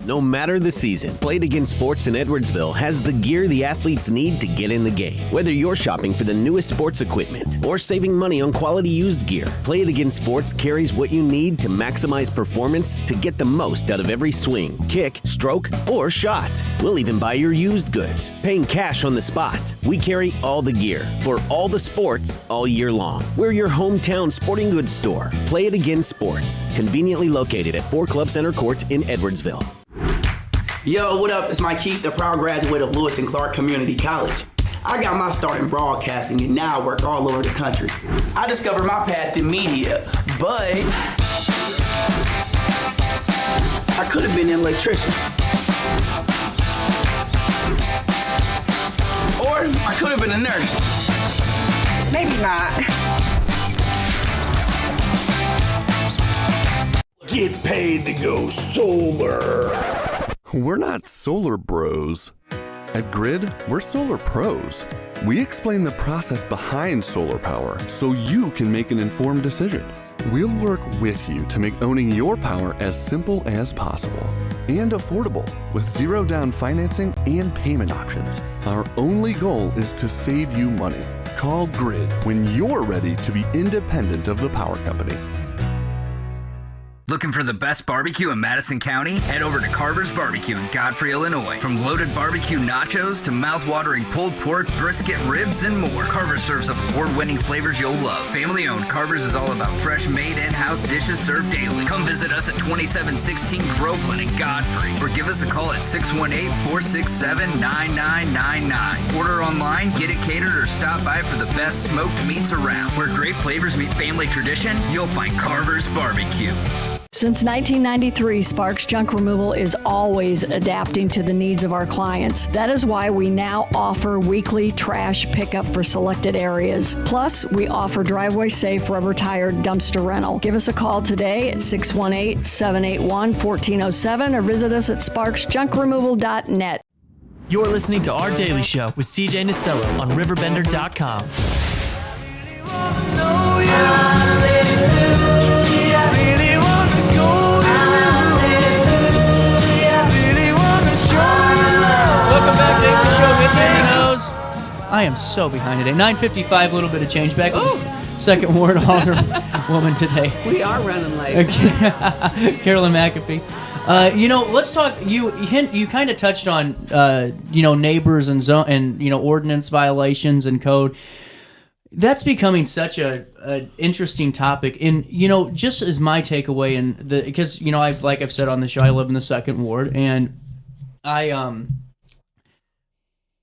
No matter the season, Play It Again Sports in Edwardsville has the gear the athletes need to get in the game. Whether you're shopping for the newest sports equipment or saving money on quality used gear, Play It Again Sports carries what you need to maximize performance to get the most out of every swing, kick, stroke, or shot. We'll even buy your used goods, paying cash on the spot. We carry all the gear for all the sports all year long. We're your hometown sporting goods store. Play It Again Sports, conveniently located at 4 Club Center Court in Edwardsville. Yo, what up? It's Mike McCormick, the proud graduate of Lewis and Clark Community College. I got my start in broadcasting and now I work all over the country. I discovered my path in media, but I could have been an electrician. Or I could have been a nurse. Maybe not. Get paid to go solar. We're not solar bros. At Grid, we're solar pros. We explain the process behind solar power so you can make an informed decision. We'll work with you to make owning your power as simple as possible and affordable with zero down financing and payment options. Our only goal is to save you money. Call Grid when you're ready to be independent of the power company. Looking for the best barbecue in Madison County? Head over to Carver's Barbecue in Godfrey, Illinois. From loaded barbecue nachos to mouth-watering pulled pork, brisket, ribs, and more, Carver's serves up award-winning flavors you'll love. Family-owned, Carver's is all about fresh-made in-house dishes served daily. Come visit us at 2716 Groveland in Godfrey, or give us a call at 618-467-9999. Order online, get it catered, or stop by for the best smoked meats around. Where great flavors meet family tradition, you'll find Carver's Barbecue. Since 1993, Sparks Junk Removal is always adapting to the needs of our clients. That is why we now offer weekly trash pickup for selected areas. Plus, we offer driveway-safe rubber-tired dumpster rental. Give us a call today at 618-781-1407 or visit us at sparksjunkremoval.net. You're listening to Our Daily Show with CJ Nasellon on RiverBender.com. Welcome back to the show, Miss Andy Knows. I am so behind today. 9:55, a little bit of change back with the second ward honor woman today. We are running late. Carolyn MacAfee. Let's talk. You kind of touched on neighbors and zone and ordinance violations and code. That's becoming such a interesting topic, and just as my takeaway, because I've said on the show, I live in the second ward, and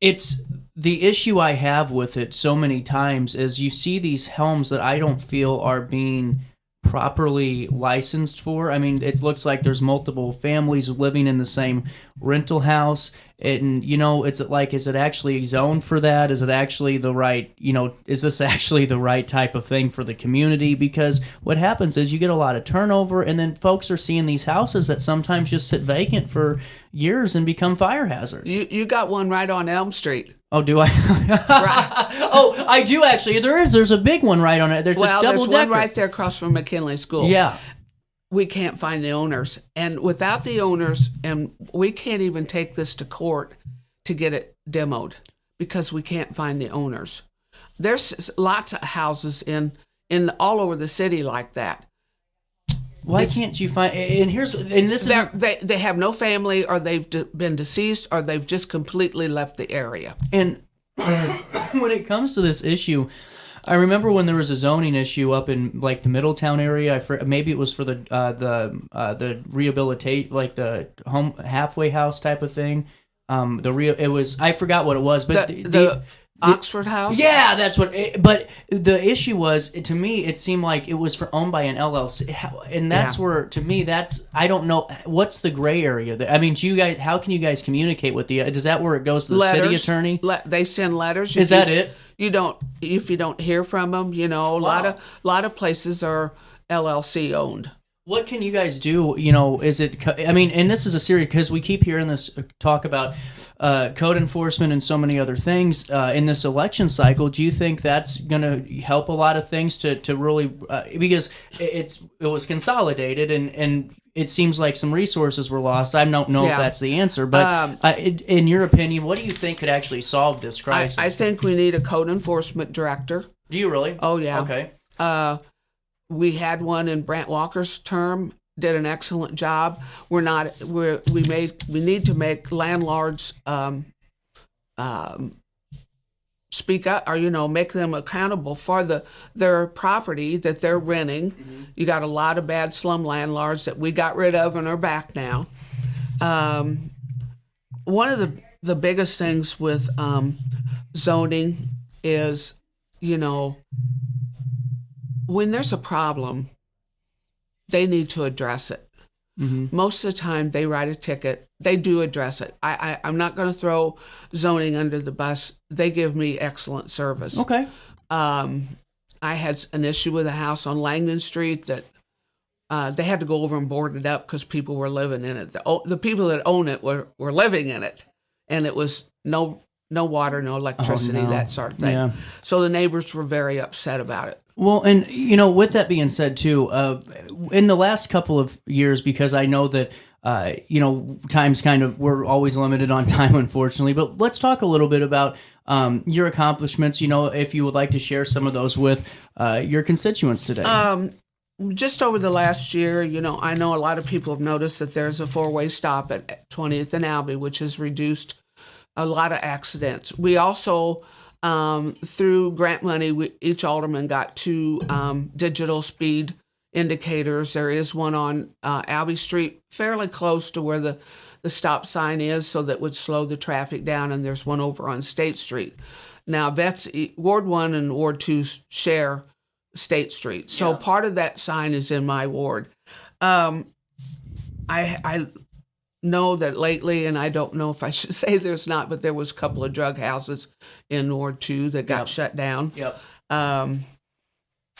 it's the issue I have with it so many times is you see these homes that I don't feel are being properly licensed for? I mean, it looks like there's multiple families living in the same rental house. And, is it actually zoned for that? Is it actually the right, is this actually the right type of thing for the community? Because what happens is you get a lot of turnover, and then folks are seeing these houses that sometimes just sit vacant for years and become fire hazards. You got one right on Elm Street. Oh, do I? Right. Oh, I do actually. There's a big one right on it. There's a double there's decker. one right there across from McKinley School. Yeah. We can't find the owners. And without the owners, and we can't even take this to court to get it demoed because we can't find the owners. There's lots of houses in all over the city like that. Why can't you find? And this is they have no family, or they've been deceased, or they've just completely left the area. And when it comes to this issue, I remember when there was a zoning issue up in like the Middletown area. Maybe it was for the rehabilitate, like the home halfway house type of thing. It was, I forgot what it was, but the Oxford House. Yeah, that's what. But the issue was, to me, it seemed like it was owned by an LLC, and that's where, to me, I don't know what's the gray area. I mean, do you guys? How can you guys communicate with the? Is that where it goes to the city attorney? They send letters. Is that it? You don't. If you don't hear from them, a lot of places are LLC owned. What can you guys do? Is it? I mean, and this is a serious, because we keep hearing this talk about code enforcement and so many other things in this election cycle. Do you think that's going to help a lot of things to really because it was consolidated and it seems like some resources were lost. I don't know if that's the answer, but in your opinion, what do you think could actually solve this crisis? I think we need a code enforcement director. Do you really? Oh yeah. Okay. We had one in Brant Walker's term. Did an excellent job. We need to make landlords speak up, or make them accountable for their property that they're renting. Mm-hmm. You got a lot of bad slum landlords that we got rid of and are back now. One of the biggest things with zoning is, when there's a problem, they need to address it. Mm-hmm. Most of the time, they write a ticket. They do address it. I'm not going to throw zoning under the bus. They give me excellent service. Okay. I had an issue with a house on Langdon Street that they had to go over and board it up because people were living in it. The people that own it were living in it, and it was no water, no electricity, that sort of thing. Yeah. So the neighbors were very upset about it. Well, and with that being said too, in the last couple of years, because I know that times we're always limited on time, unfortunately. But let's talk a little bit about your accomplishments. If you would like to share some of those with your constituents today. Just over the last year, I know a lot of people have noticed that there's a 4-way stop at 20th and Albee, which has reduced a lot of accidents. We also, through grant money, each alderman got 2 digital speed indicators. There is one on Albee Street, fairly close to where the stop sign is, so that would slow the traffic down, and there's one over on State Street. Now, Ward 1 and Ward 2 share State Street, so part of that sign is in my ward. I know that lately, and I don't know if I should say there's not, but there was a couple of drug houses in Ward 2 that got shut down. Yep.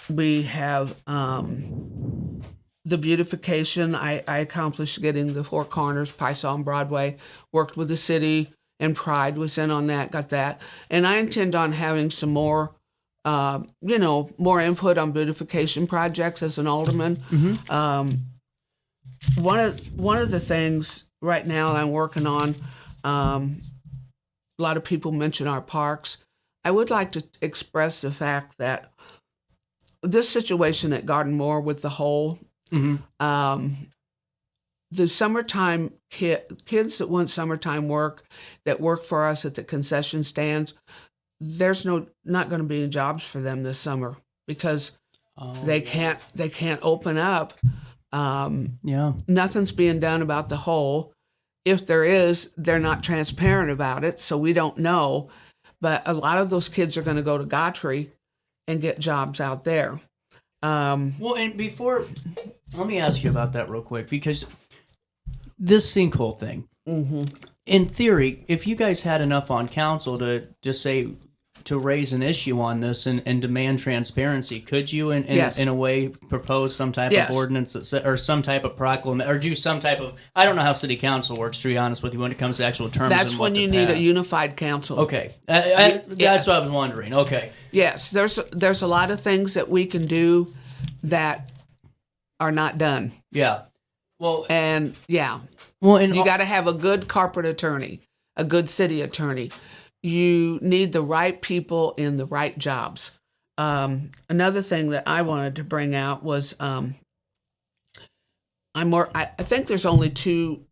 We have the beautification. I accomplished getting the 4 corners, Pison Broadway, worked with the city, and Pride was in on that, got that. And I intend on having some more, more input on beautification projects as an alderman. Mm-hmm. One of the things right now I'm working on, a lot of people mention our parks. I would like to express the fact that this situation at Garden Moore with the hole, mm-hmm. The summertime kids that want summertime work, that work for us at the concession stands, there's not going to be any jobs for them this summer because they can't open up. Nothing's being done about the hole. If there is, they're not transparent about it, so we don't know. But a lot of those kids are going to go to Godfrey and get jobs out there. Well, and let me ask you about that real quick, because this sinkhole thing, in theory, if you guys had enough on council to just say, to raise an issue on this and demand transparency, could you in a way propose some type of ordinance or some type of proclamation, or do some type of, I don't know how city council works, to be honest with you, when it comes to actual terms. That's when you need a unified council. Okay, that's what I was wondering. Okay. Yes, there's a lot of things that we can do that are not done. Yeah. Well, and you got to have a good corporate attorney, a good city attorney. You need the right people in the right jobs. Another thing that I wanted to bring out was I think there's only two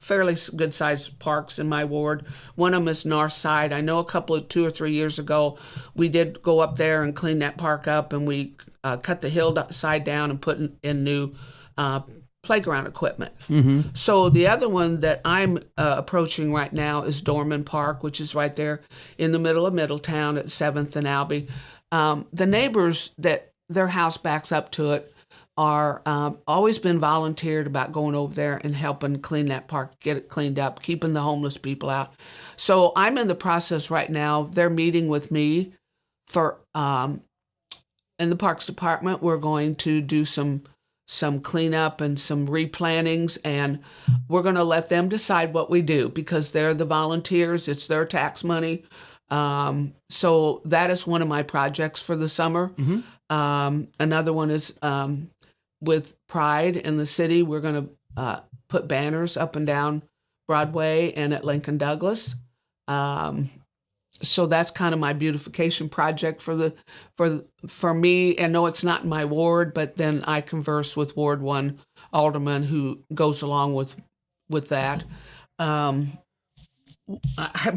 fairly good sized parks in my ward. One of them is North Side. I know 2 or 3 years ago we did go up there and clean that park up, and we cut the hillside down and put in new playground equipment. So the other one that I'm approaching right now is Dorman Park, which is right there in the middle of Middletown at 7th and Albee. The neighbors that their house backs up to it are always been volunteered about going over there and helping clean that park, get it cleaned up, keeping the homeless people out. So I'm in the process right now. They're meeting with me for in the Parks Department. We're going to do some cleanup and some replantings, and we're going to let them decide what we do, because they're the volunteers. It's their tax money. So that is one of my projects for the summer. Another one is with Pride in the city. We're going to put banners up and down Broadway and at Lincoln Douglas. So that's kind of my beautification project for me. And no, it's not in my ward, but then I converse with Ward 1 alderman who goes along with that. I'm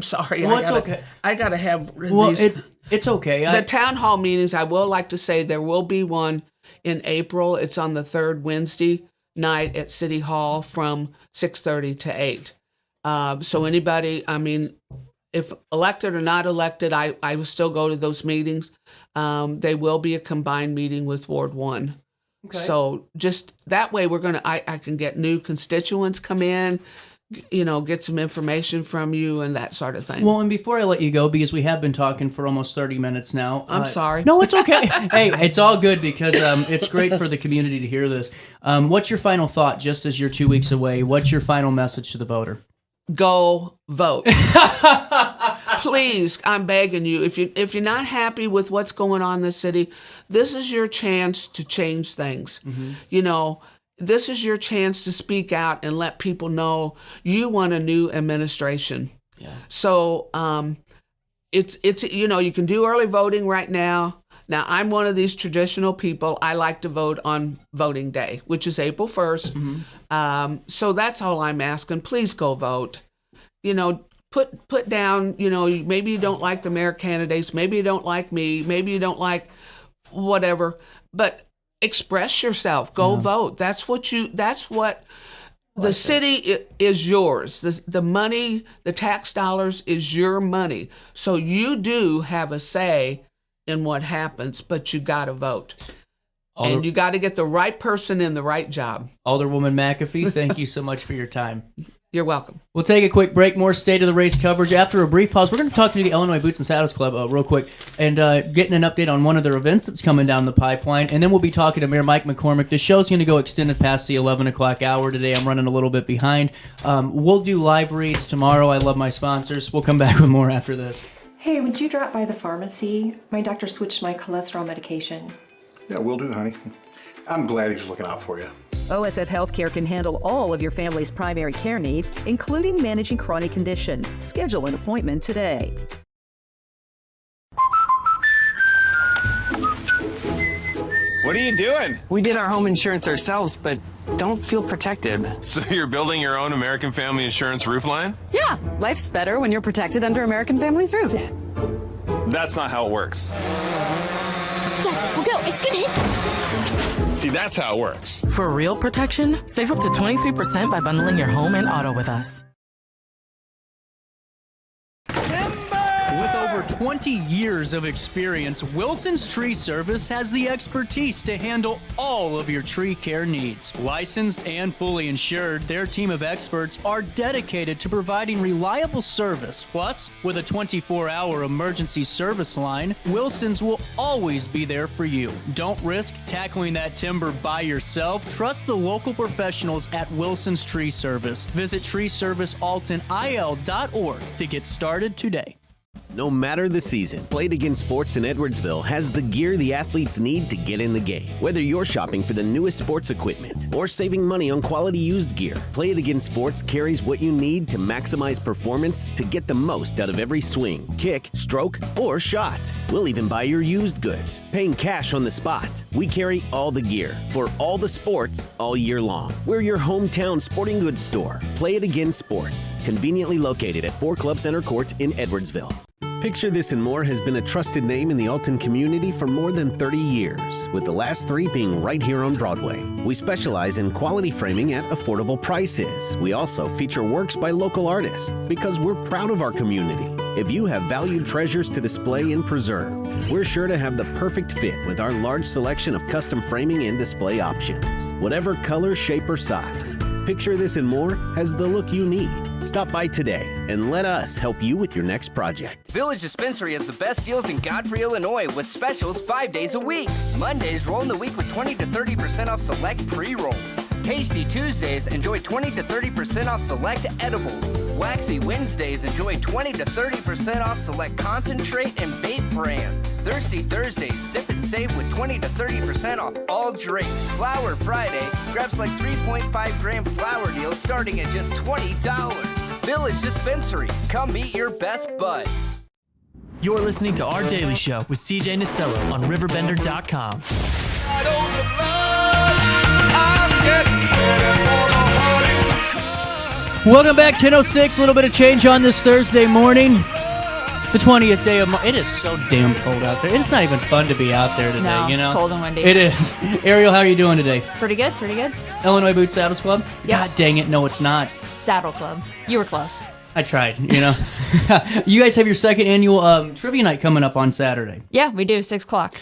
sorry. Well, it's okay. I gotta have it's okay. The town hall meetings, I will like to say there will be one in April. It's on the third Wednesday night at City Hall from 6:30 to 8. So anybody, if elected or not elected, I will still go to those meetings. They will be a combined meeting with Ward 1. Okay. So just that way I can get new constituents come in, get some information from you and that sort of thing. Well, and before I let you go, because we have been talking for almost 30 minutes now. I'm sorry. No, it's okay. Hey, it's all good, because it's great for the community to hear this. What's your final thought, just as you're 2 weeks away? What's your final message to the voter? Go vote. Please, I'm begging you. If you're not happy with what's going on in the city, this is your chance to change things. This is your chance to speak out and let people know you want a new administration. Yeah. So it's you can do early voting right now. Now, I'm one of these traditional people. I like to vote on voting day, which is April 1st. So that's all I'm asking. Please go vote. Put down, maybe you don't like the mayor candidates. Maybe you don't like me. Maybe you don't like whatever. But express yourself. Go vote. That's what the city is yours. The money, the tax dollars is your money. So you do have a say in what happens, but you got to vote. And you got to get the right person in the right job. Alderwoman McAfee, thank you so much for your time. You're welcome. We'll take a quick break. More State of the Race coverage. After a brief pause, we're going to talk to the Illinois Boots and Saddles Club real quick and getting an update on one of their events that's coming down the pipeline. And then we'll be talking to Mayor Mike McCormick. The show's going to go extended past the 11 o'clock hour today. I'm running a little bit behind. We'll do live reads tomorrow. I love my sponsors. We'll come back with more after this. Hey, would you drop by the pharmacy? My doctor switched my cholesterol medication. Yeah, will do, honey. I'm glad he's looking out for you. OSF Healthcare can handle all of your family's primary care needs, including managing chronic conditions. Schedule an appointment today. What are you doing? We did our home insurance ourselves, but don't feel protected. So you're building your own American Family Insurance roof line? Yeah, life's better when you're protected under American Family's roof. That's not how it works. Dad, we'll go. It's gonna hit. See, that's how it works. For real protection, save up to 23% by bundling your home and auto with us. With over over 20 years of experience, Wilson's Tree Service has the expertise to handle all of your tree care needs. Licensed and fully insured, their team of experts are dedicated to providing reliable service. Plus, with a 24-hour emergency service line, Wilson's will always be there for you. Don't risk tackling that timber by yourself. Trust the local professionals at Wilson's Tree Service. Visit treeservicealtonil.org to get started today. No matter the season, Play It Again Sports in Edwardsville has the gear the athletes need to get in the game. Whether you're shopping for the newest sports equipment or saving money on quality used gear, Play It Again Sports carries what you need to maximize performance to get the most out of every swing, kick, stroke, or shot. We'll even buy your used goods, paying cash on the spot. We carry all the gear for all the sports all year long. We're your hometown sporting goods store. Play It Again Sports, conveniently located at 4 Club Center Court in Edwardsville. Picture This and More has been a trusted name in the Alton community for more than 30 years, with the last 3 being right here on Broadway. We specialize in quality framing at affordable prices. We also feature works by local artists because we're proud of our community. If you have valued treasures to display and preserve, we're sure to have the perfect fit with our large selection of custom framing and display options. Whatever color, shape, or size, Picture This and More has the look you need. Stop by today and let us help you with your next project. Village Dispensary has the best deals in Godfrey, Illinois with specials 5 days a week. Mondays roll in the week with 20 to 30% off select pre-rolls. Tasty Tuesdays, enjoy 20 to 30% off select edibles. Waxy Wednesdays, enjoy 20 to 30% off select concentrate and vape brands. Thirsty Thursdays, sip and save with 20 to 30% off all drinks. Flower Friday, grab like 3.5 gram flower deals starting at just $20. Village Dispensary, come meet your best buds. You're listening to Our Daily Show with CJ Nasellon on RiverBender.com. Welcome back, 10:06. A little bit of change on this Thursday morning. The 20th day of March. It is so damn cold out there. It's not even fun to be out there today, No, you know? it's cold and windy. It is. Ariel, how are you doing today? Pretty good, pretty good. Illinois Boot Saddles Club? Yep. God dang it, no, it's not. Saddle Club. You were close. I tried, you know. You guys have your second annual trivia night coming up on Saturday. Yeah, we do, 6 o'clock.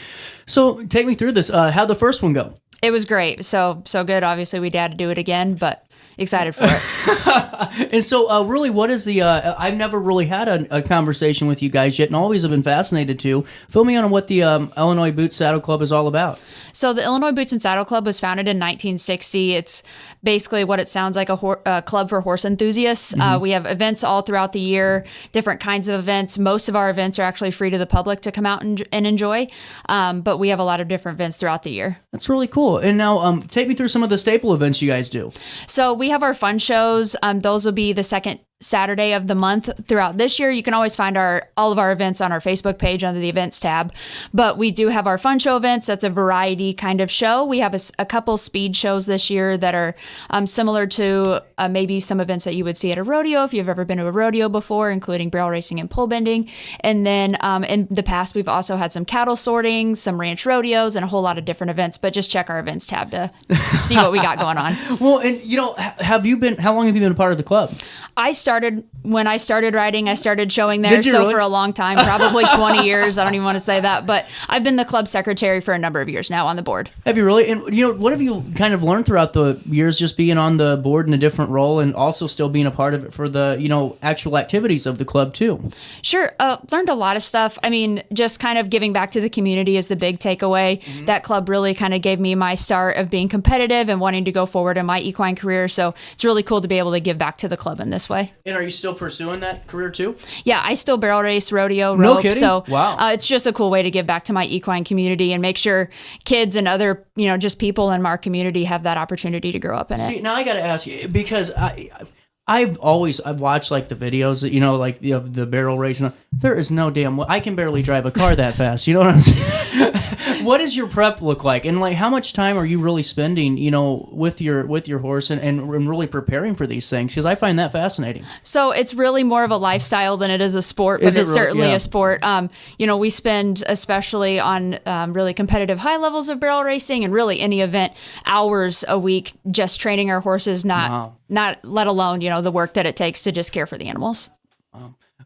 So take me through this. How'd the first one go? It was great. So good. Obviously, we had to do it again, but excited for it. And so really, what is the, I've never really had a conversation with you guys yet and always have been fascinated to. Fill me in on what the Illinois Boot Saddle Club is all about. So the Illinois Boots and Saddle Club was founded in 1960. It's basically what it sounds like, a club for horse enthusiasts. Mm-hmm. We have events all throughout the year, different kinds of events. Most of our events are actually free to the public to come out and enjoy, but we have a lot of different events throughout the year. That's really cool. And now take me through some of the staple events you guys do. So we have our fun shows. Those will be the second Saturday of the month throughout this year. You can always find all of our events on our Facebook page under the events tab, but we do have our fun show events. That's a variety kind of show. We have a couple speed shows this year that are similar to maybe some events that you would see at a rodeo if you've ever been to a rodeo before, including barrel racing and pole bending. And then in the past, we've also had some cattle sorting, some ranch rodeos, and a whole lot of different events, but just check our events tab to see what we got going on. Well, and you know, how long have you been a part of the club? When I started riding, I started showing there. So really? For a long time, probably 20 years. I don't even want to say that, but I've been the club secretary for a number of years now on the board. Have you really? And you know, what have you kind of learned throughout the years just being on the board in a different role and also still being a part of it for the, you know, actual activities of the club too? Sure. Learned a lot of stuff. I mean, just kind of giving back to the community is the big takeaway. Mm-hmm. That club really kind of gave me my start of being competitive and wanting to go forward in my equine career. So it's really cool to be able to give back to the club in this way. And are you still pursuing that career too? Yeah, I still barrel race, rodeo, rope. No kidding? So wow. It's just a cool way to give back to my equine community and make sure kids and other, you know, just people in our community have that opportunity to grow up in it. See, now I got to ask you, because I've watched like the videos, you know, like the barrel racing. There is no damn way. I can barely drive a car that fast. You know what I'm saying? What does your prep look like? And like, how much time are you really spending, you know, with your horse and really preparing for these things? Because I find that fascinating. So it's really more of a lifestyle than it is a sport, but it's certainly a sport. You know, we spend, especially on really competitive high levels of barrel racing and really any event, hours a week just training our horses, not let alone, you know, the work that it takes to just care for the animals.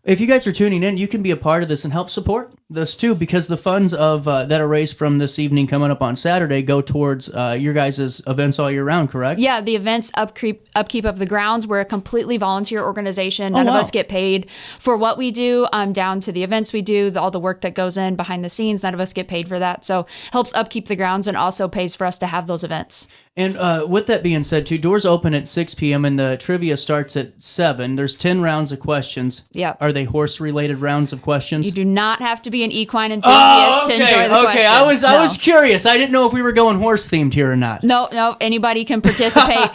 If you guys are tuning in, you can be a part of this and help support this too, because the funds of that are raised from this evening coming up on Saturday go towards your guys' events all year round, correct? Yeah, the events upkeep of the grounds. We're a completely volunteer organization. None of us get paid for what we do, down to the events we do, all the work that goes in behind the scenes. None of us get paid for that. So helps upkeep the grounds and also pays for us to have those events. And with that being said, too, doors open at 6 p.m. and the trivia starts at 7. There's 10 rounds of questions. Yep. Are they horse-related rounds of questions? You do not have to be an equine enthusiast to enjoy the questions. I was curious. I didn't know if we were going horse-themed here or not. No, anybody can participate.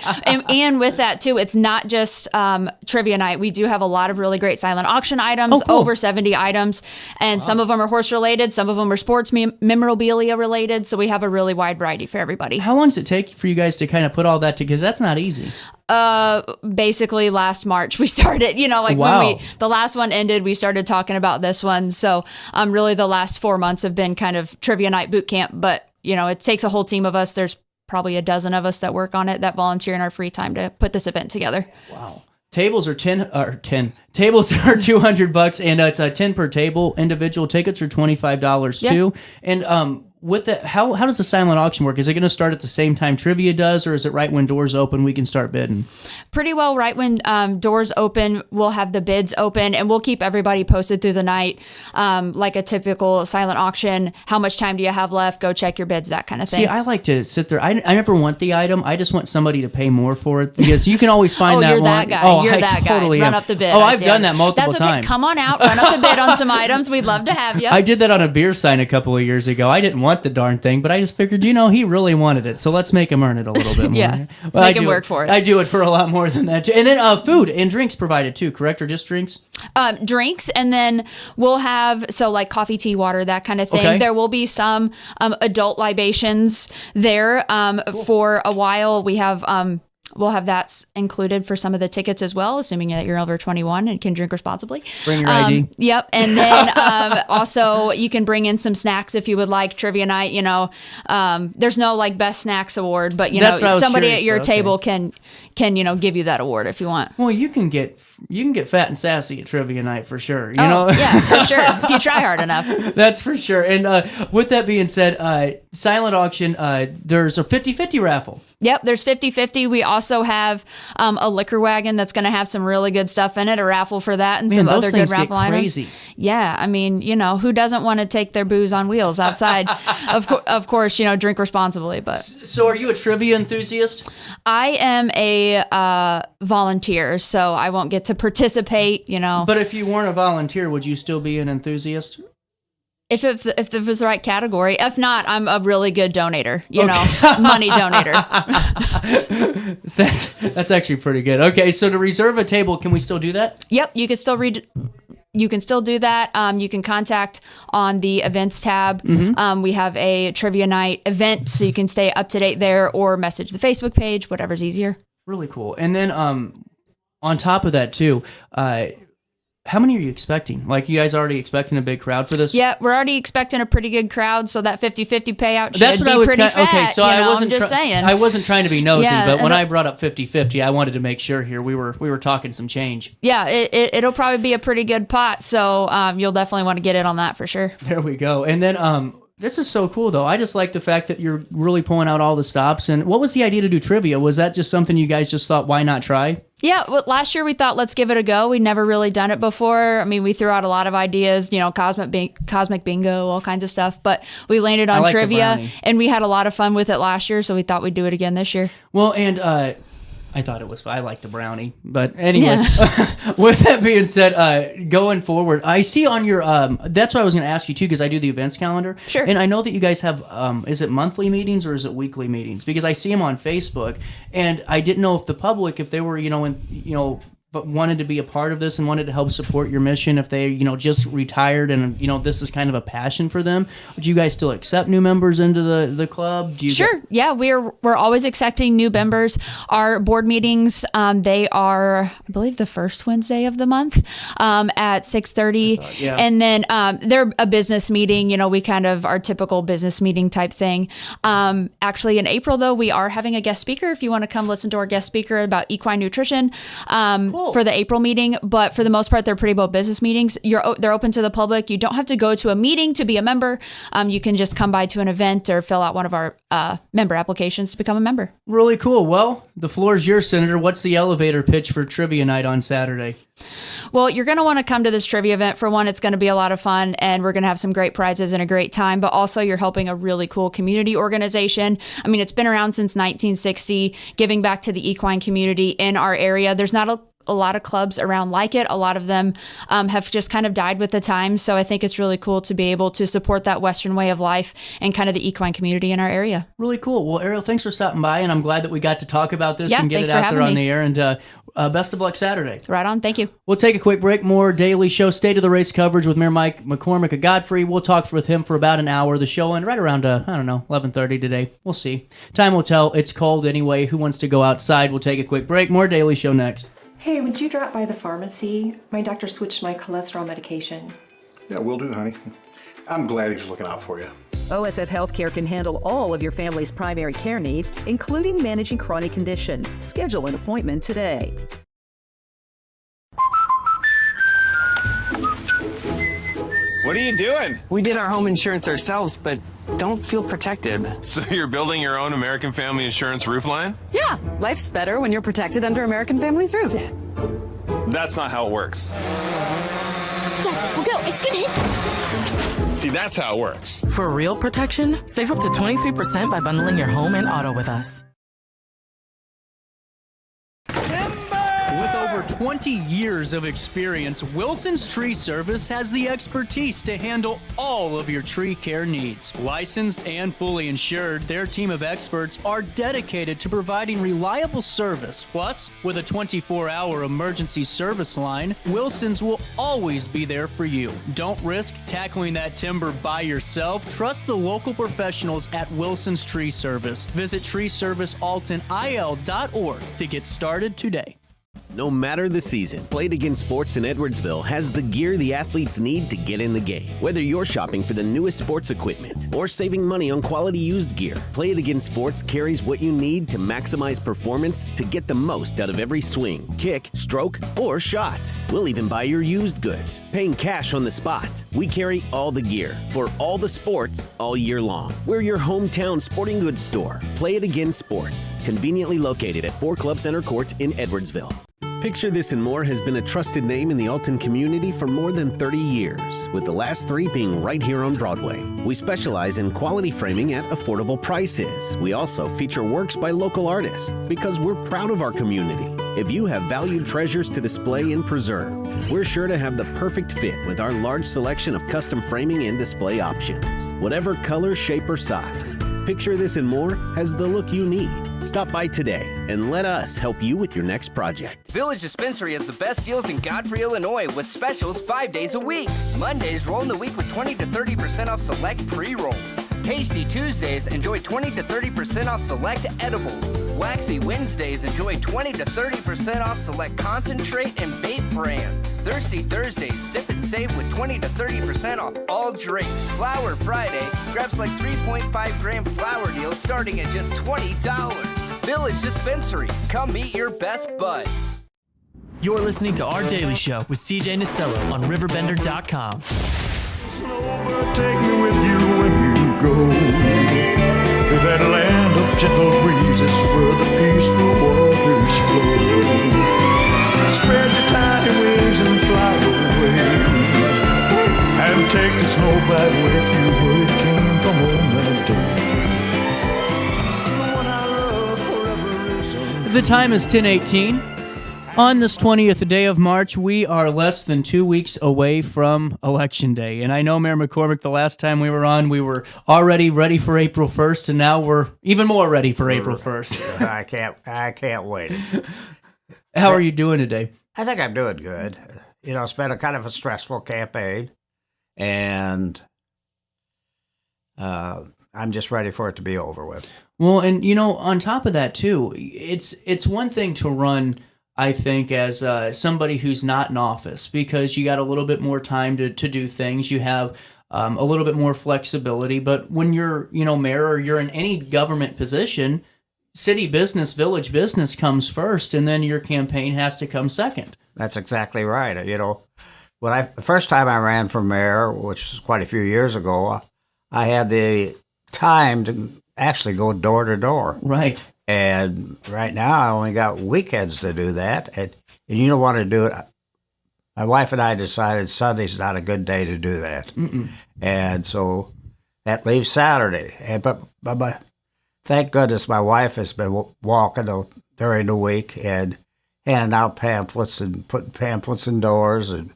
and with that, too, it's not just trivia night. We do have a lot of really great silent auction items, over 70 items, and some of them are horse-related, some of them are sports memorabilia-related, so we have a really wide variety for everybody. How long does it take for you guys to kind of put all that together? Because that's not easy. Basically last March we started, when the last one ended, we started talking about this one. So really the last 4 months have been kind of trivia night boot camp, but it takes a whole team of us. There's probably a dozen of us that work on it, that volunteer in our free time to put this event together. Wow. Tables are 10. Tables are $200, and it's 10 per table. Individual tickets are $25 too. And with that, how does the silent auction work? Is it going to start at the same time trivia does, or is it right when doors open we can start bidding? Pretty well right when doors open, we'll have the bids open, and we'll keep everybody posted through the night, like a typical silent auction. How much time do you have left? Go check your bids, that kind of thing. See, I like to sit there. I never want the item. I just want somebody to pay more for it, because you can always find that you're one. That guy. You're that totally guy. Run up the bid. Oh, I've done that multiple That's okay. times. Come on out. Run up the bid on some items. We'd love to have you. I did that on a beer sign a couple of years ago. I didn't want the darn thing, but I just figured, he really wanted it, so let's make him earn it a little bit more. Yeah, well, make him work for it. I do it for a lot more than that. And then food and drinks provided too, correct? Or just drinks? Drinks, and then we'll have, like coffee, tea, water, that kind of thing. Okay. There will be some adult libations there for a while. We have... we'll have that included for some of the tickets as well, assuming that you're over 21 and can drink responsibly. Bring your ID. Yep. And then also you can bring in some snacks if you would like. Trivia night, there's no best snacks award, but somebody at your table can give you that award if you want. Well, you can get fat and sassy at trivia night for sure. Yeah, for sure. If you try hard enough. That's for sure. And with that being said, silent auction, there's a 50-50 raffle. Yep, there's 50-50. We also have a liquor wagon that's going to have some really good stuff in it, a raffle for that, and some other good raffle items. Crazy. Yeah, I mean, who doesn't want to take their booze on wheels outside? Of course, drink responsibly. But so, are you a trivia enthusiast? I am a volunteer, so I won't get to participate. But if you weren't a volunteer, would you still be an enthusiast? If it was the right category. If not, I'm a really good donator, money donator. That's actually pretty good. Okay, so to reserve a table, can we still do that? Yep, you can still you can still do that. You can contact on the events tab. Mm-hmm. We have a trivia night event, so you can stay up to date there, or message the Facebook page, whatever's easier. Really cool. And then on top of that too, how many are you expecting? You guys already expecting a big crowd for this? Yeah, we're already expecting a pretty good crowd, so that 50-50 payout should be pretty fat. Okay, so I wasn't just saying. I wasn't trying to be nosy, but when I brought up 50-50, I wanted to make sure here we were talking some change. Yeah, it'll probably be a pretty good pot, so you'll definitely want to get in on that for sure. There we go. And then this is so cool, though. I just like the fact that you're really pulling out all the stops. And what was the idea to do trivia? Was that just something you guys just thought, why not try? Yeah, well, last year we thought, let's give it a go. We'd never really done it before. I mean, we threw out a lot of ideas, cosmic bingo, all kinds of stuff. But we landed on trivia, and we had a lot of fun with it last year, so we thought we'd do it again this year. Well, and I thought it was fun. I like the brownie. But anyway, with that being said, going forward, I see on your, that's what I was going to ask you too, because I do the events calendar. Sure. And I know that you guys have, is it monthly meetings or is it weekly meetings? Because I see them on Facebook, and I didn't know if the public, if they were, but wanted to be a part of this and wanted to help support your mission, if they, just retired and, this is kind of a passion for them. Would you guys still accept new members into the club? Sure. Yeah, we're always accepting new members. Our board meetings, they are, I believe, the first Wednesday of the month at 6:30. Yeah. And then they're a business meeting, we kind of our typical business meeting type thing. Actually, in April, though, we are having a guest speaker. If you want to come listen to our guest speaker about equine nutrition. Cool. cool. For the April meeting, but for the most part, they're pretty both business meetings. They're open to the public. You don't have to go to a meeting to be a member. You can just come by to an event or fill out one of our member applications to become a member. Really cool. Well, the floor is yours, Senator. What's the elevator pitch for trivia night on Saturday? Well, you're going to want to come to this trivia event. For one, it's going to be a lot of fun, and we're going to have some great prizes and a great time, but also you're helping a really cool community organization. I mean, it's been around since 1960, giving back to the equine community in our area. There's not a lot of clubs around like it. A lot of them have just kind of died with the times. So I think it's really cool to be able to support that Western way of life and kind of the equine community in our area. Really cool. Well, Ariel, thanks for stopping by, and I'm glad that we got to talk about this Yeah, and get thanks it for out there having on me. the air. And best of luck Saturday. Right on. Thank you. We'll take a quick break. More Daily Show State of the Race coverage with Mayor Mike McCormick of Godfrey. We'll talk with him for about an hour. The show and right around, 11:30 today. We'll see. Time will tell. It's cold anyway. Who wants to go outside? We'll take a quick break. More Daily Show next. Hey, would you drop by the pharmacy? My doctor switched my cholesterol medication. Yeah, will do, honey. I'm glad he's looking out for you. OSF Healthcare can handle all of your family's primary care needs, including managing chronic conditions. Schedule an appointment today. What are you doing? We did our home insurance ourselves, but don't feel protected. So you're building your own American Family Insurance roof line? Yeah, life's better when you're protected under American Family's roof. That's not how it works. Dad, we'll go. It's gonna hit. See, that's how it works. For real protection, save up to 23% by bundling your home and auto with us. With over 20 years of experience, Wilson's Tree Service has the expertise to handle all of your tree care needs. Licensed and fully insured, their team of experts are dedicated to providing reliable service. Plus, with a 24-hour emergency service line, Wilson's will always be there for you. Don't risk tackling that timber by yourself. Trust the local professionals at Wilson's Tree Service. Visit treeservicealtonil.org to get started today. No matter the season, Play It Again Sports in Edwardsville has the gear the athletes need to get in the game. Whether you're shopping for the newest sports equipment or saving money on quality used gear, Play It Again Sports carries what you need to maximize performance to get the most out of every swing, kick, stroke, or shot. We'll even buy your used goods, paying cash on the spot. We carry all the gear for all the sports all year long. We're your hometown sporting goods store. Play It Again Sports, conveniently located at 4 Club Center Court in Edwardsville. Picture This and More has been a trusted name in the Alton community for more than 30 years, with the last 3 being right here on Broadway. We specialize in quality framing at affordable prices. We also feature works by local artists because we're proud of our community. If you have valued treasures to display and preserve, we're sure to have the perfect fit with our large selection of custom framing and display options. Whatever color, shape, or size, Picture This and More has the look you need. Stop by today and let us help you with your next project. Village Dispensary has the best deals in Godfrey, Illinois with specials 5 days a week. Mondays roll in the week with 20 to 30% off select pre-rolls. Tasty Tuesdays, enjoy 20 to 30% off select edibles. Waxy Wednesdays, enjoy 20 to 30% off select concentrate and vape brands. Thirsty Thursdays, sip and save with 20 to 30% off all drinks. Flower Friday, grab select 3.5 gram flower deals starting at just $20. Village Dispensary, come meet your best buds. You're listening to Our Daily Show with CJ Nasellon on RiverBender.com. Take me with you when you go to that land of gentle breezes where the peaceful waters flow. Spread your tiny wings and fly away, and take the snow back with you where it came from on that day. The one I love forever is The time is 10:18. On this 20th day of March, we are less than 2 weeks away from Election Day. And I know, Mayor McCormick, the last time we were on, we were already ready for April 1st, and now we're even more ready for April 1st. I can't wait. How are you doing today? I think I'm doing good. You know, it's been a kind of a stressful campaign, and I'm just ready for it to be over with. Well, and, you know, on top of that, too, it's one thing to run, I think, as somebody who's not in office, because you got a little bit more time to do things. You have a little bit more flexibility. But when you're, mayor, or you're in any government position, city business, village business comes first, and then your campaign has to come second. That's exactly right. You know, the first time I ran for mayor, which was quite a few years ago, I had the time to actually go door to door. Right. And right now, I only got weekends to do that. And you don't want to do it. My wife and I decided Sunday's not a good day to do that. Mm-mm. And so that leaves Saturday. But thank goodness my wife has been walking during the week and handing out pamphlets and putting pamphlets in doors and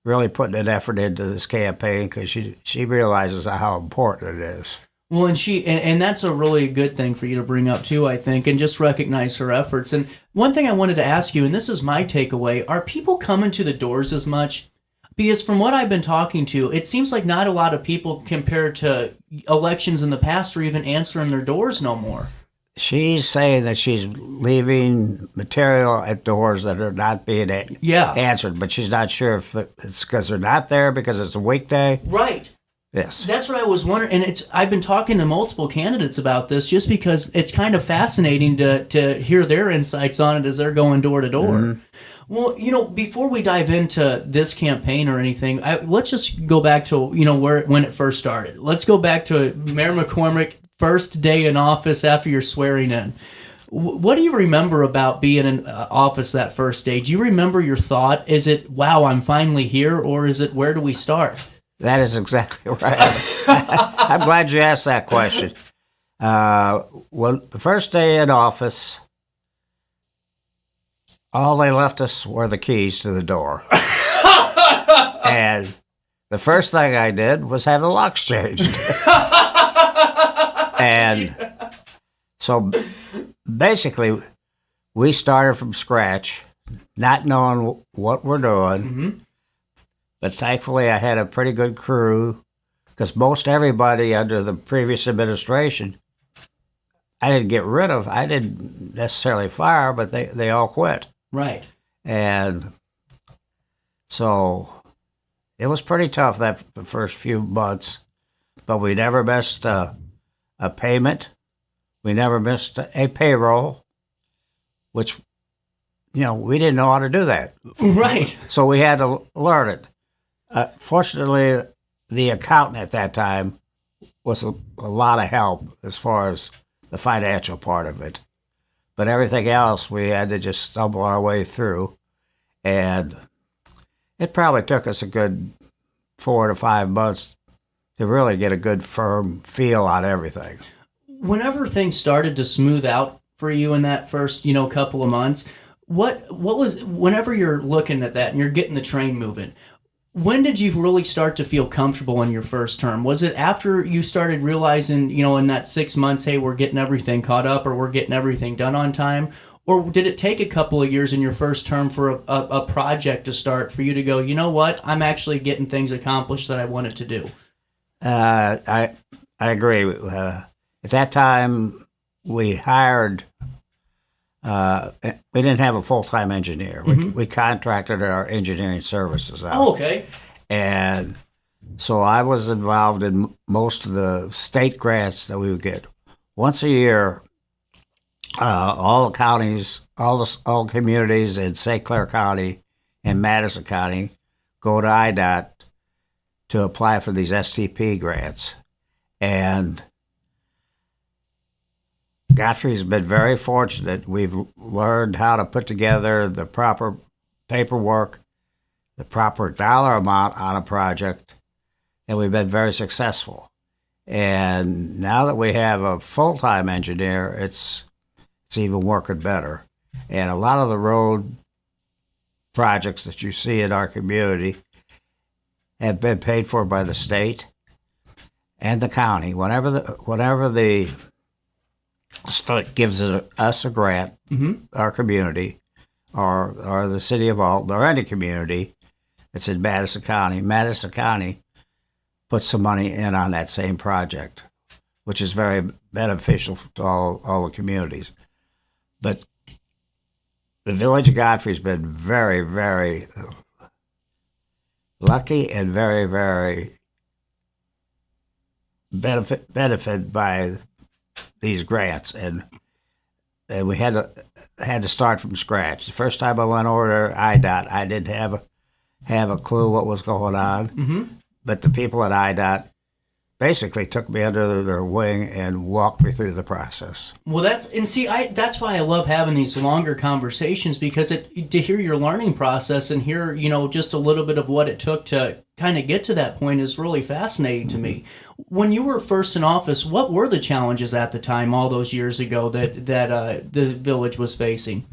really putting an effort into this campaign because she realizes how important it is. Well, and that's a really good thing for you to bring up too, I think, and just recognize her efforts. And one thing I wanted to ask you, and this is my takeaway, are people coming to the doors as much? Because from what I've been talking to, it seems like not a lot of people compared to elections in the past are even answering their doors no more. She's saying that she's leaving material at doors that are not being answered, but she's not sure if it's because they're not there because it's a weekday. Right. Yes. That's what I was wondering, and I've been talking to multiple candidates about this just because it's kind of fascinating to hear their insights on it as they're going door to door. Mm-hmm. Well, you know, before we dive into this campaign or anything, let's just go back to, you know, when it first started. Let's go back to Mayor McCormick, first day in office after your swearing in. What do you remember about being in office that first day? Do you remember your thought? Is it, wow, I'm finally here, or is it, where do we start? That is exactly right. I'm glad you asked that question. Well, the first day in office, all they left us were the keys to the door. And the first thing I did was have the locks changed. And so basically, we started from scratch, not knowing what we're doing. Mm-hmm. But thankfully, I had a pretty good crew because most everybody under the previous administration, I didn't get rid of. I didn't necessarily fire, but they all quit. Right. And so it was pretty tough the first few months, but we never missed a payment. We never missed a payroll, which, you know, we didn't know how to do that. Right. So we had to learn it. Fortunately, the accountant at that time was a lot of help as far as the financial part of it. But everything else, we had to just stumble our way through. And it probably took us a good 4 to 5 months to really get a good, firm feel on everything. Whenever things started to smooth out for you in that first, you know, couple of months, what was, whenever you're looking at that and you're getting the train moving, when did you really start to feel comfortable in your first term? Was it after you started realizing, you know, in that 6 months, hey, we're getting everything caught up or we're getting everything done on time? Or did it take a couple of years in your first term for a project to start for you to go, you know what, I'm actually getting things accomplished that I wanted to do? I agree. At that time, we hired, we didn't have a full-time engineer. We contracted our engineering services out. Oh, okay. And so I was involved in most of the state grants that we would get. Once a year, all the counties, all communities in St. Clair County and Madison County go to IDOT to apply for these STP grants. And Godfrey's been very fortunate. We've learned how to put together the proper paperwork, the proper dollar amount on a project, and we've been very successful. And now that we have a full-time engineer, it's even working better. And a lot of the road projects that you see in our community have been paid for by the state and the county. Whenever the state gives us a grant, our community, or the city of Alton, or any community that's in Madison County puts some money in on that same project, which is very beneficial to all the communities. But the village of Godfrey's been very, very lucky and very, very benefited by these grants. And and we had to start from scratch. The first time I went over to IDOT, I didn't have a clue what was going on. Mm-hmm. But the people at IDOT basically took me under their wing and walked me through the process. Well, that's why I love having these longer conversations, because to hear your learning process and hear, just a little bit of what it took to kind of get to that point is really fascinating to me. When you were first in office, what were the challenges at the time, all those years ago, that the village was facing?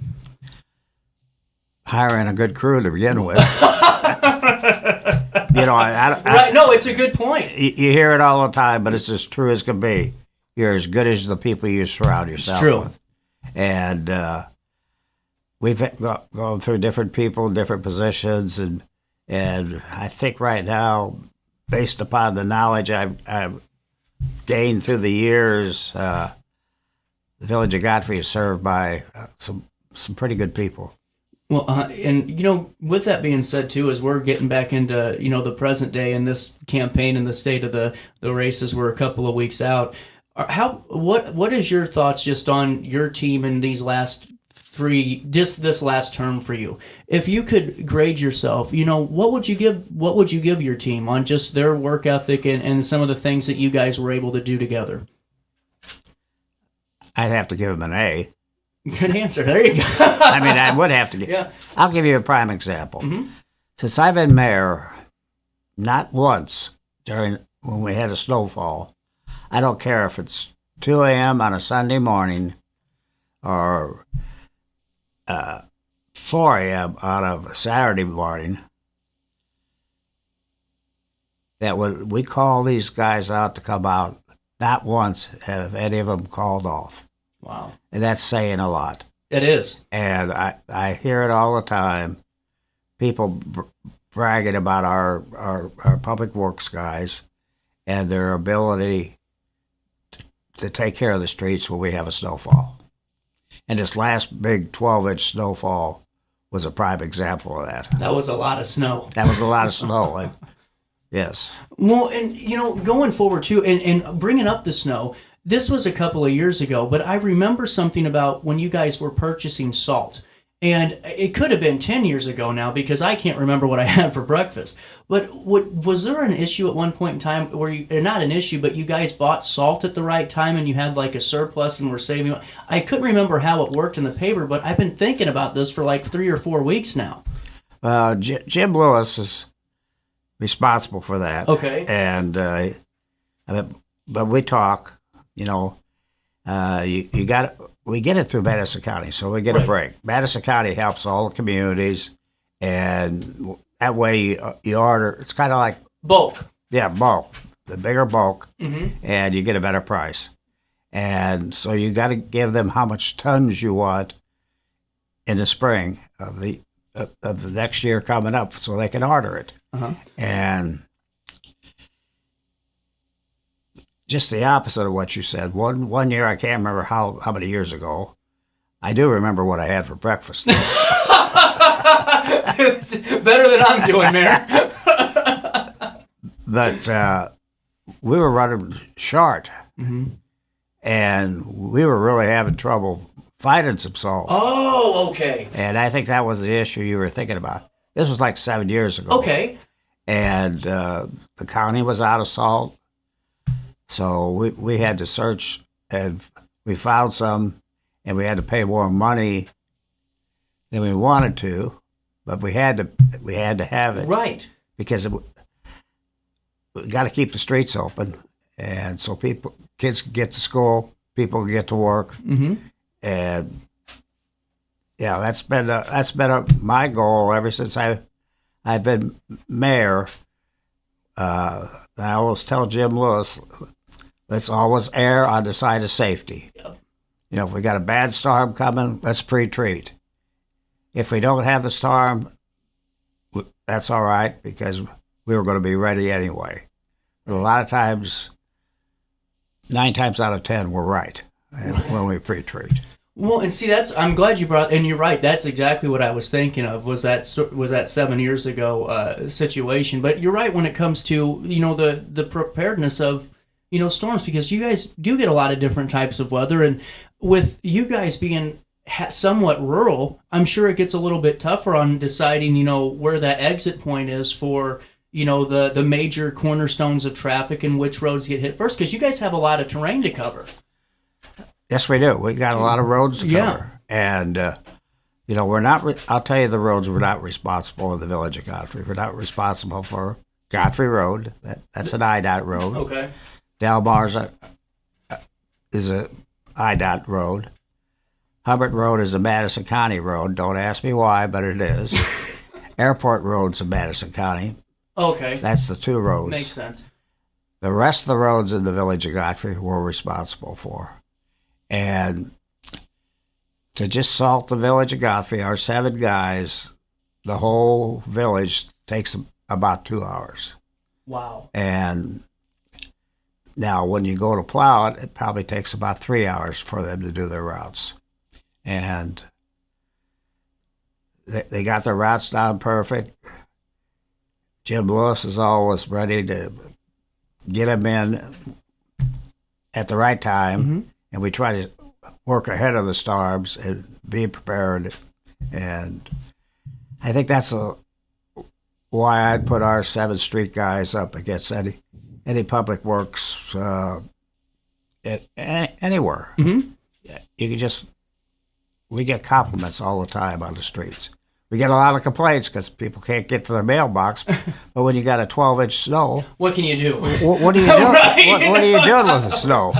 Hiring a good crew to begin with. Right? No, it's a good point. You hear it all the time, but it's as true as can be. You're as good as the people you surround yourself with. And we've gone through different people, different positions, and I think right now, based upon the knowledge I've gained through the years, the village of Godfrey is served by some pretty good people. Well, and with that being said too, as we're getting back into the present day in this campaign and the state of the races, we're a couple of weeks out. What is your thoughts just on your team in these last this last term for you? If you could grade yourself, what would you give your team on just their work ethic and some of the things that you guys were able to do together? I'd have to give them an A. Good answer. There you go. I mean, I would have to give. Yeah. I'll give you a prime example. Mm-hmm. Since I've been mayor, not once when we had a snowfall, I don't care if it's 2 a.m. on a Sunday morning or 4 a.m. on a Saturday morning, that we call these guys out to come out. Not once have any of them called off. Wow. And that's saying a lot. It is. And I hear it all the time. People bragging about our public works guys and their ability to take care of the streets when we have a snowfall. And this last big 12-inch snowfall was a prime example of that. That was a lot of snow. That was a lot of snow. Yes. Well, and going forward too, and bringing up the snow, this was a couple of years ago, but I remember something about when you guys were purchasing salt. And it could have been 10 years ago now, because I can't remember what I had for breakfast. But was there an issue at one point in time where not an issue, but you guys bought salt at the right time and you had like a surplus and were saving? I couldn't remember how it worked in the paper, but I've been thinking about this for like 3 or 4 weeks now. Jim Lewis is responsible for that. Okay. And but we talk. We get it through Madison County, so we get a break. Madison County helps all the communities, and that way you order. It's kind of like bulk. Yeah, bulk. The bigger bulk, mm-hmm. and you get a better price. And so you got to give them how much tons you want in the spring of the next year coming up, so they can order it. Uh-huh. And just the opposite of what you said. One year, I can't remember how many years ago. I do remember what I had for breakfast. Better than I'm doing, Mayor. But we were running short, mm-hmm. and we were really having trouble finding some salt. Oh, okay. And I think that was the issue you were thinking about. This was like 7 years ago. Okay. And the county was out of salt. So we had to search, and we found some, and we had to pay more money than we wanted to, but we had to have it, right? Because we got to keep the streets open, and so kids can get to school, people can get to work, mm-hmm. and yeah, that's been my goal ever since I've been mayor. I always tell Jim Lewis, let's always err on the side of safety. Yep. If we got a bad storm coming, let's pre-treat. If we don't have the storm, that's all right, because we were going to be ready anyway. But a lot of times, 9 times out of 10, we're right when we pre-treat. Well, and see, I'm glad you brought, and you're right, that's exactly what I was thinking of, was that 7 years ago situation. But you're right when it comes to, the preparedness of, storms, because you guys do get a lot of different types of weather. And with you guys being somewhat rural, I'm sure it gets a little bit tougher on deciding, where that exit point is for, the major cornerstones of traffic and which roads get hit first, because you guys have a lot of terrain to cover. Yes, we do. We got a lot of roads to cover. And, we're not, I'll tell you the roads we're not responsible in the village of Godfrey. We're not responsible for Godfrey Road. That's an IDOT road. Okay. Delmar's is a IDOT road. Hubbard Road is a Madison County road. Don't ask me why, but it is. Airport Road's in Madison County. Okay. That's the two roads. Makes sense. The rest of the roads in the village of Godfrey we're responsible for. And to just salt the village of Godfrey, our 7 guys, the whole village takes about 2 hours. Wow. And now when you go to plow it, it probably takes about 3 hours for them to do their routes. And they got their routes down perfect. Jim Lewis is always ready to get them in at the right time, and we try to work ahead of the storms and be prepared. And I think that's why I'd put our 7th Street guys up against any public works anywhere. You can just. We get compliments all the time on the streets. We get a lot of complaints because people can't get to their mailbox. But when you got a 12-inch snow, what can you do? What are you doing? Right. What are you doing with the snow?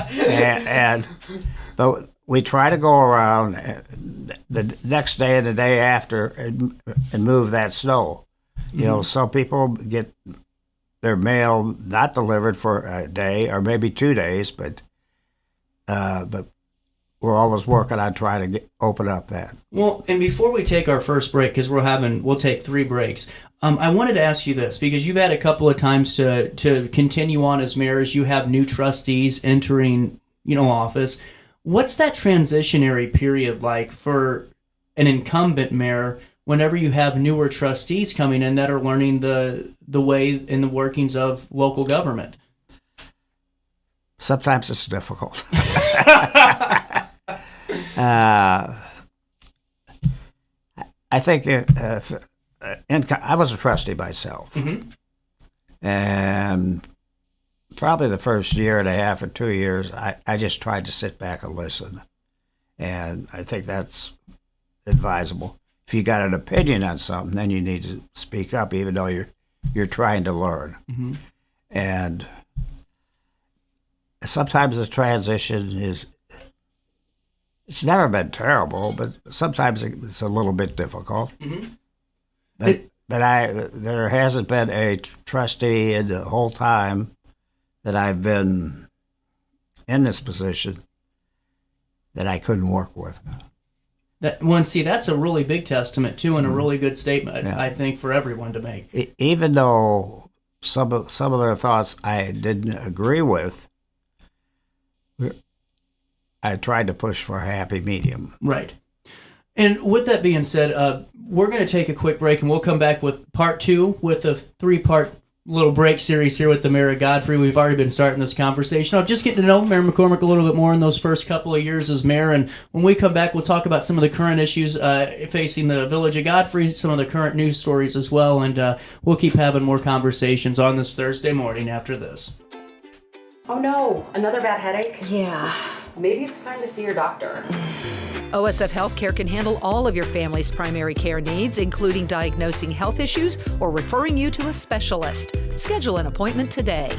But we try to go around the next day and the day after and move that snow. Some people get their mail not delivered for a day or maybe 2 days, but we're always working on trying to open up that. Well, and before we take our first break, because we'll take 3 breaks, I wanted to ask you this, because you've had a couple of times to continue on as mayor as you have new trustees entering, office. What's that transitionary period like for an incumbent mayor whenever you have newer trustees coming in that are learning the way and the workings of local government? Sometimes it's difficult. I think I was a trustee myself, and probably the first year and a half or 2 years, I just tried to sit back and listen, and I think that's advisable. If you got an opinion on something, then you need to speak up, even though you're trying to learn. And sometimes the transition it's never been terrible, but sometimes it's a little bit difficult. But there hasn't been a trustee in the whole time that I've been in this position that I couldn't work with. That's a really big testament too, and a really good statement, I think, for everyone to make. Even though some of their thoughts I didn't agree with, I tried to push for a happy medium. Right. And with that being said, we're going to take a quick break, and we'll come back with part 2 with a 3-part little break series here with the Mayor of Godfrey. We've already been starting this conversation. I'll just get to know Mayor McCormick a little bit more in those first couple of years as mayor. And when we come back, we'll talk about some of the current issues facing the village of Godfrey, some of the current news stories as well. And we'll keep having more conversations on this Thursday morning after this. Oh no, another bad headache? Yeah. Maybe it's time to see your doctor. OSF Healthcare can handle all of your family's primary care needs, including diagnosing health issues or referring you to a specialist. Schedule an appointment today.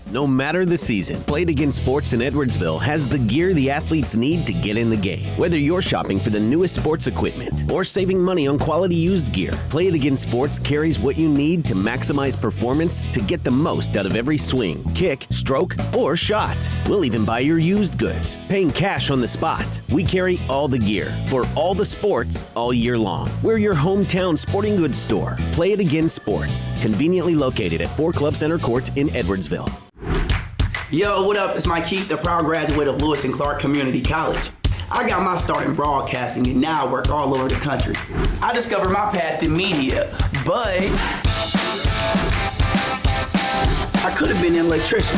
No matter the season, Play It Again Sports in Edwardsville has the gear the athletes need to get in the game. Whether you're shopping for the newest sports equipment or saving money on quality used gear, Play It Again Sports carries what you need to maximize performance to get the most out of every swing, kick, stroke, or shot. We'll even buy your used goods, paying cash on the spot. We carry all the gear for all the sports all year long. We're your hometown sporting goods store. Play It Again Sports, conveniently located at 4 Club Center Court in Edwardsville. Yo, what up? It's Mike McCormick, the proud graduate of Lewis and Clark Community College. I got my start in broadcasting and now I work all over the country. I discovered my path in media, but I could have been an electrician.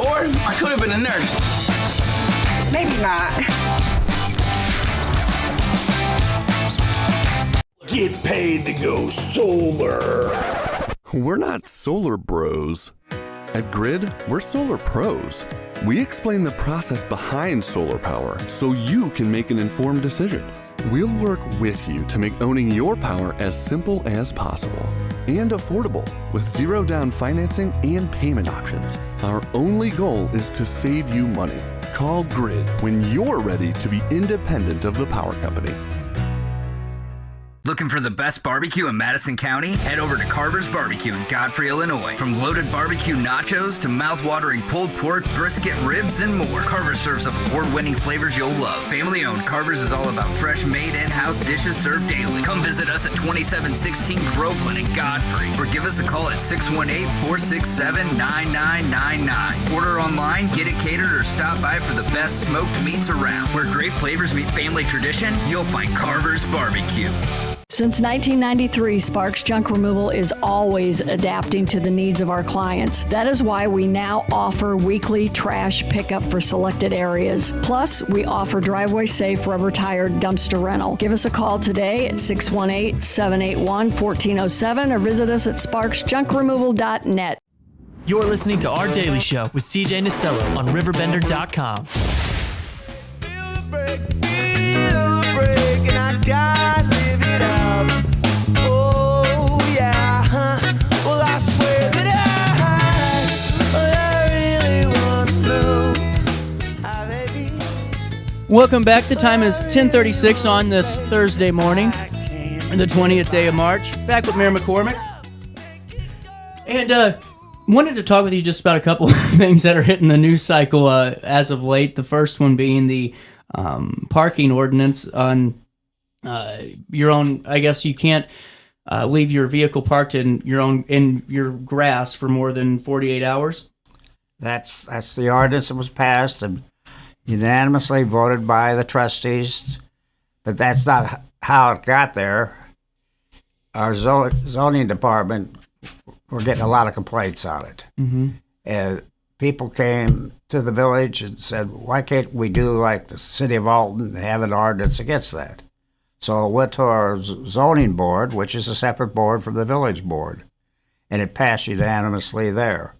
Or I could have been a nurse. Maybe not. Get paid to go solar. We're not solar bros. At Grid, we're solar pros. We explain the process behind solar power so you can make an informed decision. We'll work with you to make owning your power as simple as possible and affordable with zero down financing and payment options. Our only goal is to save you money. Call Grid when you're ready to be independent of the power company. Looking for the best barbecue in Madison County? Head over to Carver's Barbecue in Godfrey, Illinois. From loaded barbecue nachos to mouth-watering pulled pork, brisket, ribs, and more, Carver's serves up award-winning flavors you'll love. Family-owned, Carver's is all about fresh, made in-house dishes served daily. Come visit us at 2716 Groveland in Godfrey, or give us a call at 618-467-9999. Order online, get it catered, or stop by for the best smoked meats around. Where great flavors meet family tradition, you'll find Carver's Barbecue. Since 1993, Sparks Junk Removal is always adapting to the needs of our clients. That is why we now offer weekly trash pickup for selected areas. Plus, we offer driveway-safe rubber-tired dumpster rental. Give us a call today at 618-781-1407 or visit us at sparksjunkremoval.net. You're listening to Our Daily Show with CJ Nasellon on RiverBender.com. Welcome back. The time is 10:36 on this Thursday morning, the 20th day of March. Back with Mayor McCormick. And wanted to talk with you just about a couple of things that are hitting the news cycle as of late. The first one being the parking ordinance on your own. I guess you can't leave your vehicle parked in your grass for more than 48 hours. That's the ordinance that was passed and unanimously voted by the trustees, but that's not how it got there. Our zoning department, we're getting a lot of complaints on it. Mm-hmm. And people came to the village and said, why can't we do like the city of Alton and have an ordinance against that? So it went to our zoning board, which is a separate board from the village board, and it passed unanimously there.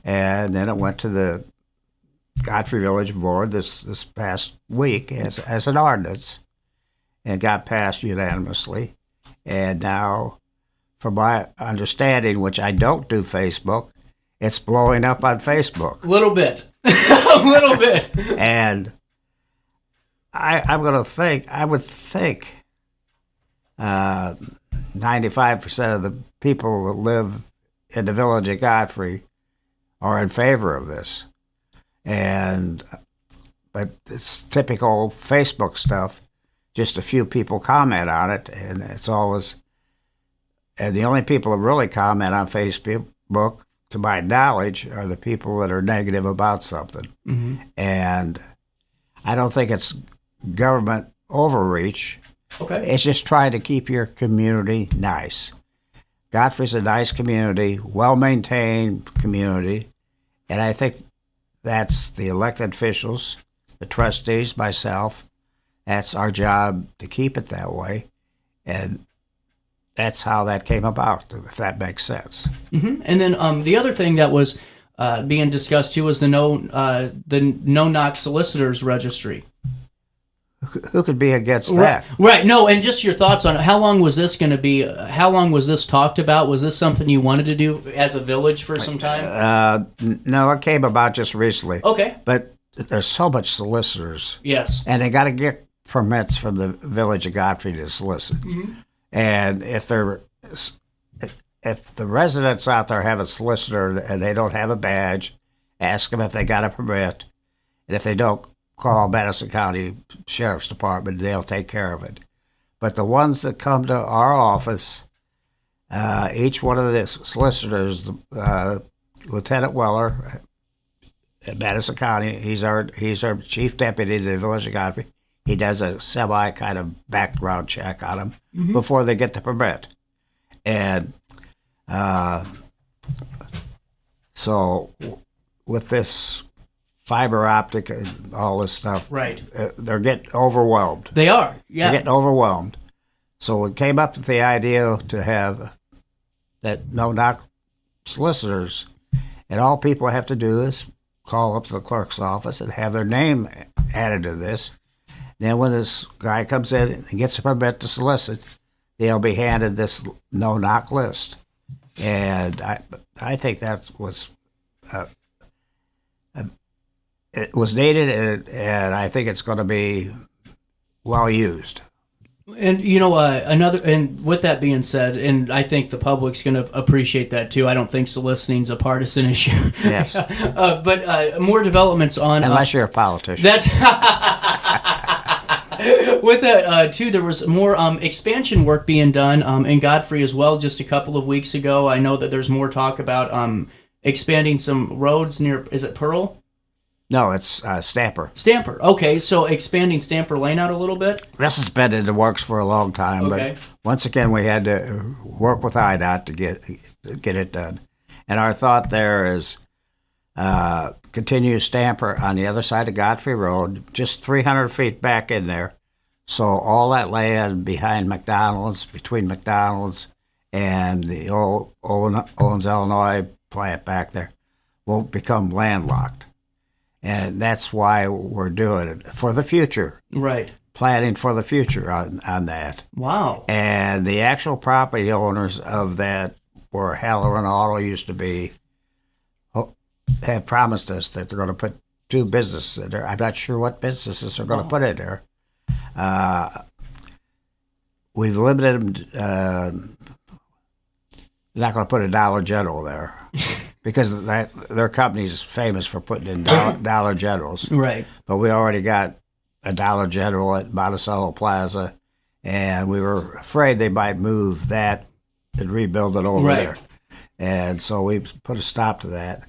And then it went to the Godfrey Village Board this past week as an ordinance and got passed unanimously. And now, from my understanding, which I don't do Facebook, it's blowing up on Facebook. A little bit. A little bit. And I would think 95% of the people that live in the village of Godfrey are in favor of this. But it's typical Facebook stuff. Just a few people comment on it, and the only people that really comment on Facebook, to my knowledge, are the people that are negative about something. Mm-hmm. And I don't think it's government overreach. Okay. It's just trying to keep your community nice. Godfrey's a nice community, well-maintained community, and I think that's the elected officials, the trustees, myself. That's our job to keep it that way. And that's how that came about, if that makes sense. Mm-hmm. And then the other thing that was being discussed too was the no-knock solicitors registry. Who could be against that? Right. No, and just your thoughts on it. How long was this going to be? How long was this talked about? Was this something you wanted to do as a village for some time? No, it came about just recently. Okay. But there's so much solicitors. Yes. And they got to get permits from the village of Godfrey to solicit. Mm-hmm. And if the residents out there have a solicitor and they don't have a badge, ask them if they got a permit. And if they don't, call Madison County Sheriff's Department, they'll take care of it. But the ones that come to our office, each one of the solicitors, Lieutenant Weller at Madison County, he's our chief deputy to the village of Godfrey. He does a semi kind of background check on them Mm-hmm. before they get the permit. And so with this fiber optic and all this stuff, Right. They're getting overwhelmed. They are, yeah. They're getting overwhelmed. So we came up with the idea to have that no-knock solicitors, and all people have to do is call up to the clerk's office and have their name added to this. Then when this guy comes in and gets a permit to solicit, they'll be handed this no-knock list. And I think that was it was needed, and I think it's going to be well used. And and with that being said, and I think the public's going to appreciate that too. I don't think soliciting's a partisan issue. Yes. But more developments on unless you're a politician. That's with that too. There was more expansion work being done in Godfrey as well. Just a couple of weeks ago, I know that there's more talk about expanding some roads near. Is it Pearl? No, it's Stamper. Stamper. Okay, so expanding Stamper Lane out a little bit? This has been in the works for a long time, Okay. but once again, we had to work with IDOT to get it done. And our thought there is continue Stamper on the other side of Godfrey Road, just 300 feet back in there. So all that land behind McDonald's, between McDonald's and the old Owens, Illinois plant back there, won't become landlocked. And that's why we're doing it for the future. Right. Planning for the future on that. Wow. And the actual property owners of that, where Halloran Auto used to be, have promised us that they're going to put 2 businesses in there. I'm not sure what businesses they're going to put in there. We've limited them. Not going to put a Dollar General there. Because their company's famous for putting in Dollar Generals. Right. But we already got a Dollar General at Monticello Plaza, and we were afraid they might move that and rebuild it over there. And so we put a stop to that.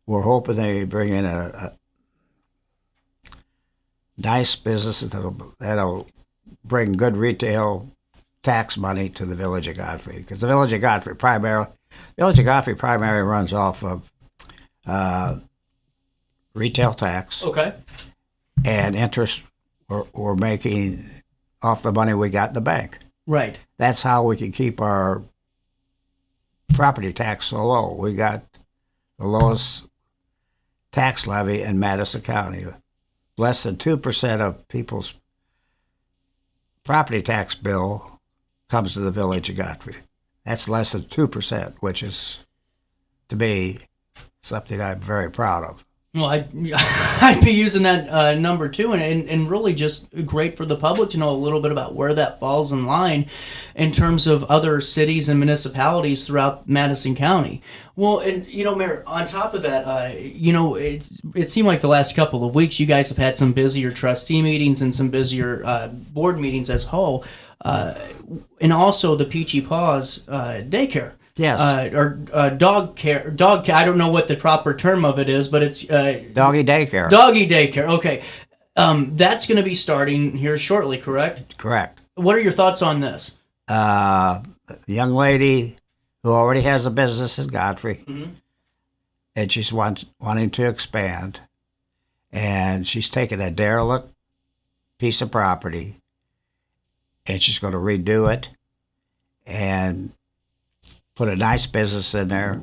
We're hoping they bring in a nice business that'll bring good retail tax money to the Village of Godfrey. Because the Village of Godfrey primarily runs off of retail tax. Okay. And interest we're making off the money we got in the bank. Right. That's how we can keep our property tax so low. We got the lowest tax levy in Madison County. Less than 2% of people's property tax bill comes to the Village of Godfrey. That's less than 2%, which is, to me, something I'm very proud of. Well, I'd be using that number too, and really just great for the public to know a little bit about where that falls in line in terms of other cities and municipalities throughout Madison County. Well, and Mayor, on top of that, it seemed like the last couple of weeks you guys have had some busier trustee meetings and some busier board meetings as whole, and also the Peachy Paws daycare. Yes. Or dog care. I don't know what the proper term of it is, but it's doggy daycare. Doggy daycare. Okay, that's going to be starting here shortly. Correct. Correct. What are your thoughts on this? A young lady who already has a business in Godfrey, and she's wanting to expand, and she's taken a derelict piece of property, and she's going to redo it, and put a nice business in there,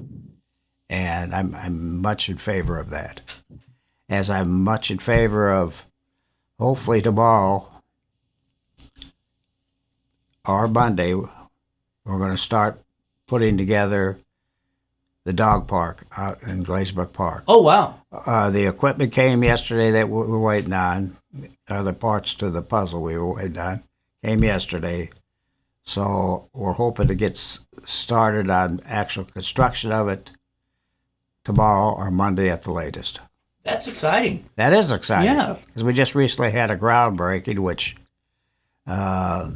and I'm much in favor of that. As I'm much in favor of, hopefully tomorrow or Monday, we're going to start putting together the dog park out in Glazebrook Park. Oh, wow. The equipment came yesterday that we were waiting on. The parts to the puzzle we were waiting on came yesterday. So we're hoping to get started on actual construction of it tomorrow or Monday at the latest. That's exciting. That is exciting. Yeah. Because we just recently had a groundbreaking, which I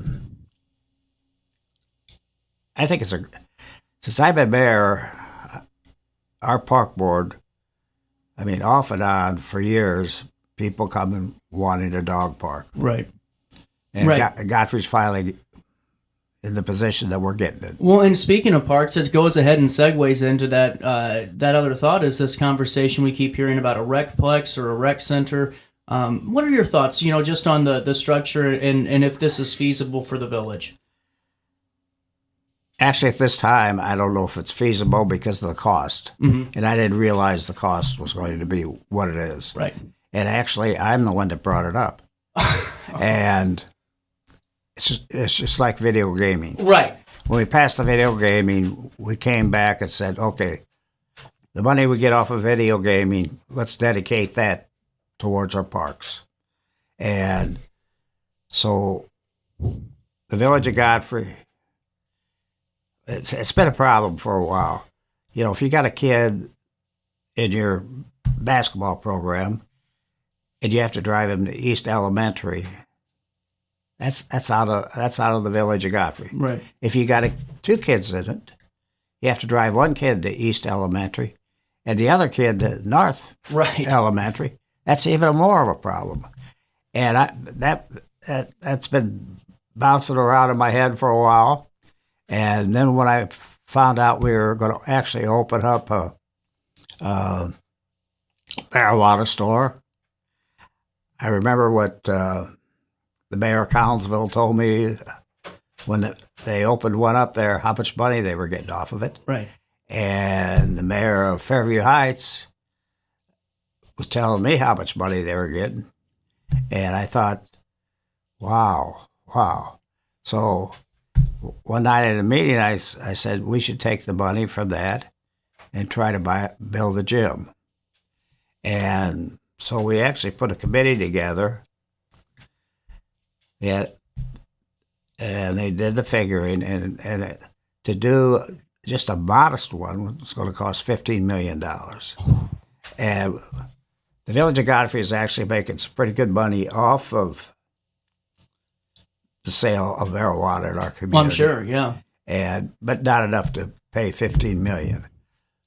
think since I've been mayor, our park board, off and on for years, people come and wanting a dog park. Right. And right. Godfrey's finally in the position that we're getting in. Well, and speaking of parks, it goes ahead and segues into that that other thought is this conversation we keep hearing about a recplex or a rec center. What are your thoughts, just on the structure and if this is feasible for the village? Actually, at this time, I don't know if it's feasible because of the cost. Mm-hmm. And I didn't realize the cost was going to be what it is. Right. And actually, I'm the one that brought it up. And it's just like video gaming. Right. When we passed the video gaming, we came back and said, okay, the money we get off of video gaming, let's dedicate that towards our parks. And so the Village of Godfrey, it's been a problem for a while. If you got a kid in your basketball program and you have to drive him to East Elementary, that's out of the Village of Godfrey. Right. If you got two kids in it, you have to drive one kid to East Elementary and the other kid to North Elementary. That's even more of a problem. And that's been bouncing around in my head for a while. And then when I found out we were going to actually open up a marijuana store, I remember what the mayor of Collinsville told me when they opened one up there, how much money they were getting off of it. Right. And the mayor of Fairview Heights was telling me how much money they were getting. And I thought, wow. So one night at a meeting, I said we should take the money from that and try to build a gym. And so we actually put a committee together. And they did the figuring, and to do just a modest one was going to cost $15 million. And the Village of Godfrey is actually making some pretty good money off of the sale of marijuana in our community. Well, I'm sure, yeah. But not enough to pay $15 million.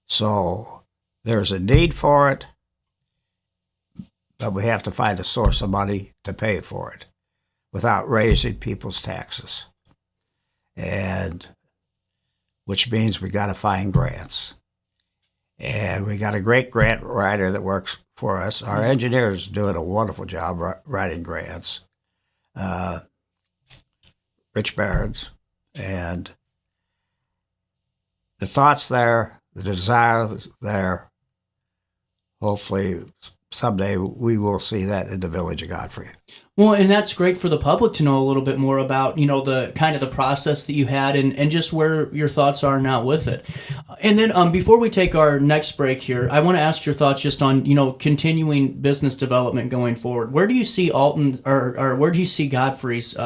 So there's a need for it, but we have to find a source of money to pay for it without raising people's taxes. And which means we got to find grants. And we got a great grant writer that works for us. Our engineer's doing a wonderful job writing grants. Rich Barons. And the thought's there, the desire's there. Hopefully someday we will see that in the Village of Godfrey. Well, and that's great for the public to know a little bit more about, the kind of the process that you had and just where your thoughts are now with it. And then before we take our next break here, I want to ask your thoughts just on, continuing business development going forward. Where do you see Alton or where do you see Godfrey's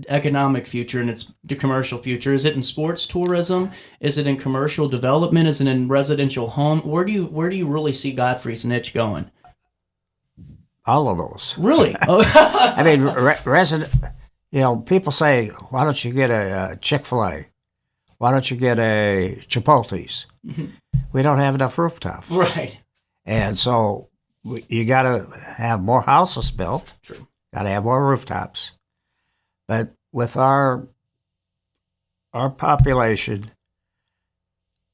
economic future and the commercial future? Is it in sports tourism? Is it in commercial development? Is it in residential home? Where do you really see Godfrey's niche going? All of those. Really? I mean, people say, why don't you get a Chick-fil-A? Why don't you get a Chipotle's? Mm-hmm. We don't have enough rooftops. Right. And so you got to have more houses built. True. Got to have more rooftops. But with our population,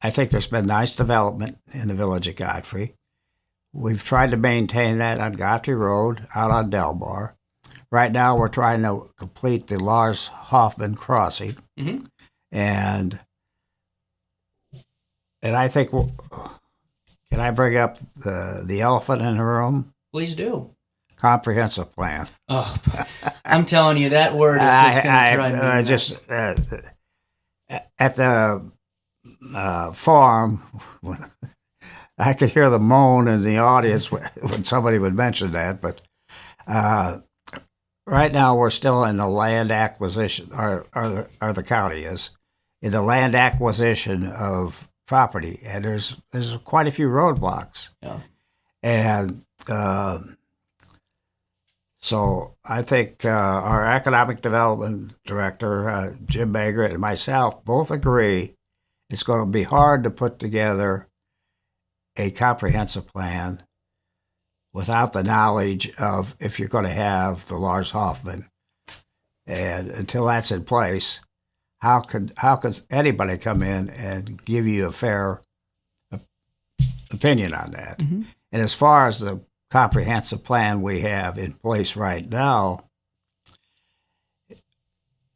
I think there's been nice development in the Village of Godfrey. We've tried to maintain that on Godfrey Road, out on Delbar. Right now, we're trying to complete the Lars Hoffman crossing. Mm-hmm. And I think, can I bring up the elephant in the room? Please do. Comprehensive plan. Oh, I'm telling you, that word is just going to drive me just at the farm, I could hear the moan in the audience when somebody would mention that. But right now, we're still in the land acquisition, or the county is in the land acquisition of property, and there's quite a few roadblocks. Yeah. And so I think our economic development director, Jim Maggart, and myself both agree it's going to be hard to put together a comprehensive plan without the knowledge of if you're going to have the Lars Hoffman And until that's in place, how could anybody come in and give you a fair opinion on that? Mm-hmm. And as far as the comprehensive plan we have in place right now,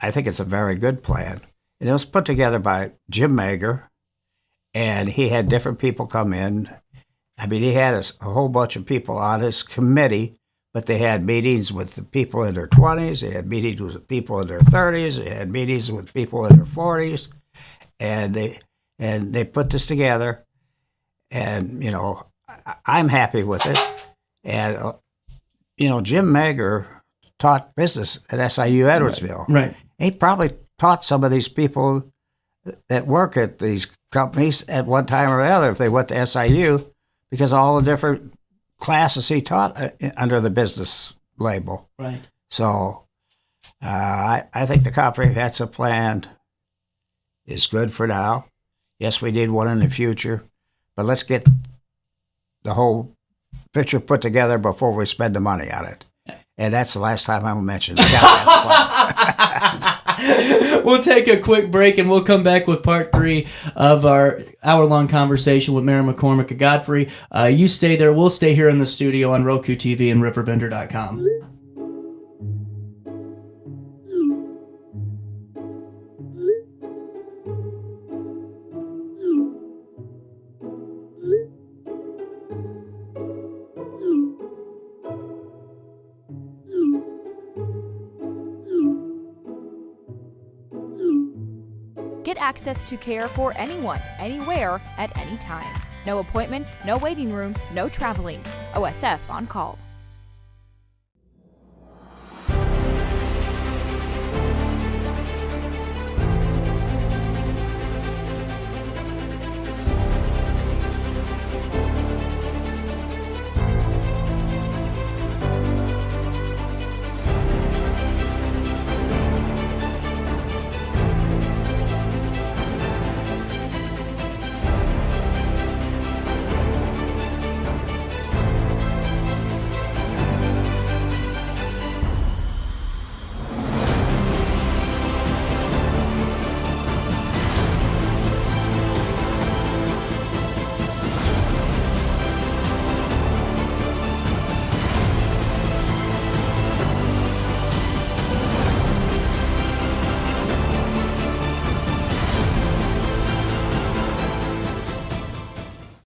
I think it's a very good plan. And it was put together by Jim Mager, and he had different people come in. I mean, he had a whole bunch of people on his committee, but they had meetings with the people in their 20s, they had meetings with people in their 30s, they had meetings with people in their 40s, and they put this together. And, you know, I'm happy with it. And, you know, Jim Mager taught business at SIU Edwardsville. Right. He probably taught some of these people that work at these companies at one time or another if they went to SIU, because of all the different classes he taught under the business label. Right. So I think the comprehensive plan is good for now. Yes, we need one in the future, but let's get the whole picture put together before we spend the money on it. And that's the last time I'm mentioned. We'll take a quick break and we'll come back with part 3 of our hour-long conversation with Mayor McCormick of Godfrey. You stay there. We'll stay here in the studio on Roku TV and RiverBender.com. Get access to care for anyone, anywhere, at any time. No appointments, no waiting rooms, no traveling. OSF on call.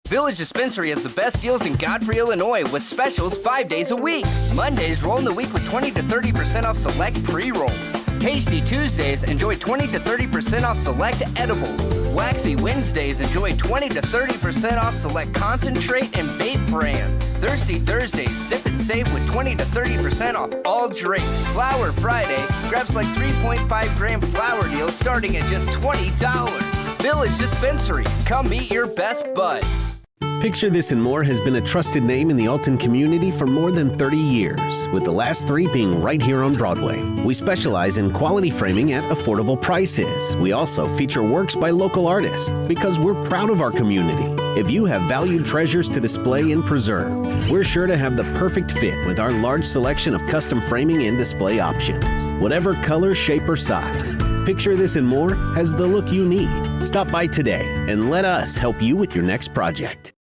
Village Dispensary has the best deals in Godfrey, Illinois, with specials 5 days a week. Mondays roll in the week with 20 to 30% off select pre-rolls. Tasty Tuesdays, enjoy 20 to 30% off select edibles. Waxy Wednesdays, enjoy 20 to 30% off select concentrate and vape brands. Thirsty Thursdays, sip and save with 20 to 30% off all drinks. Flower Friday, grab like 3.5 gram flower deals starting at just $20. Village Dispensary, come meet your best buds. Picture This and More has been a trusted name in the Alton community for more than 30 years, with the last 3 being right here on Broadway. We specialize in quality framing at affordable prices. We also feature works by local artists because we're proud of our community. If you have valued treasures to display and preserve, we're sure to have the perfect fit with our large selection of custom framing and display options. Whatever color, shape, or size, Picture This and More has the look you need. Stop by today and let us help you with your next project.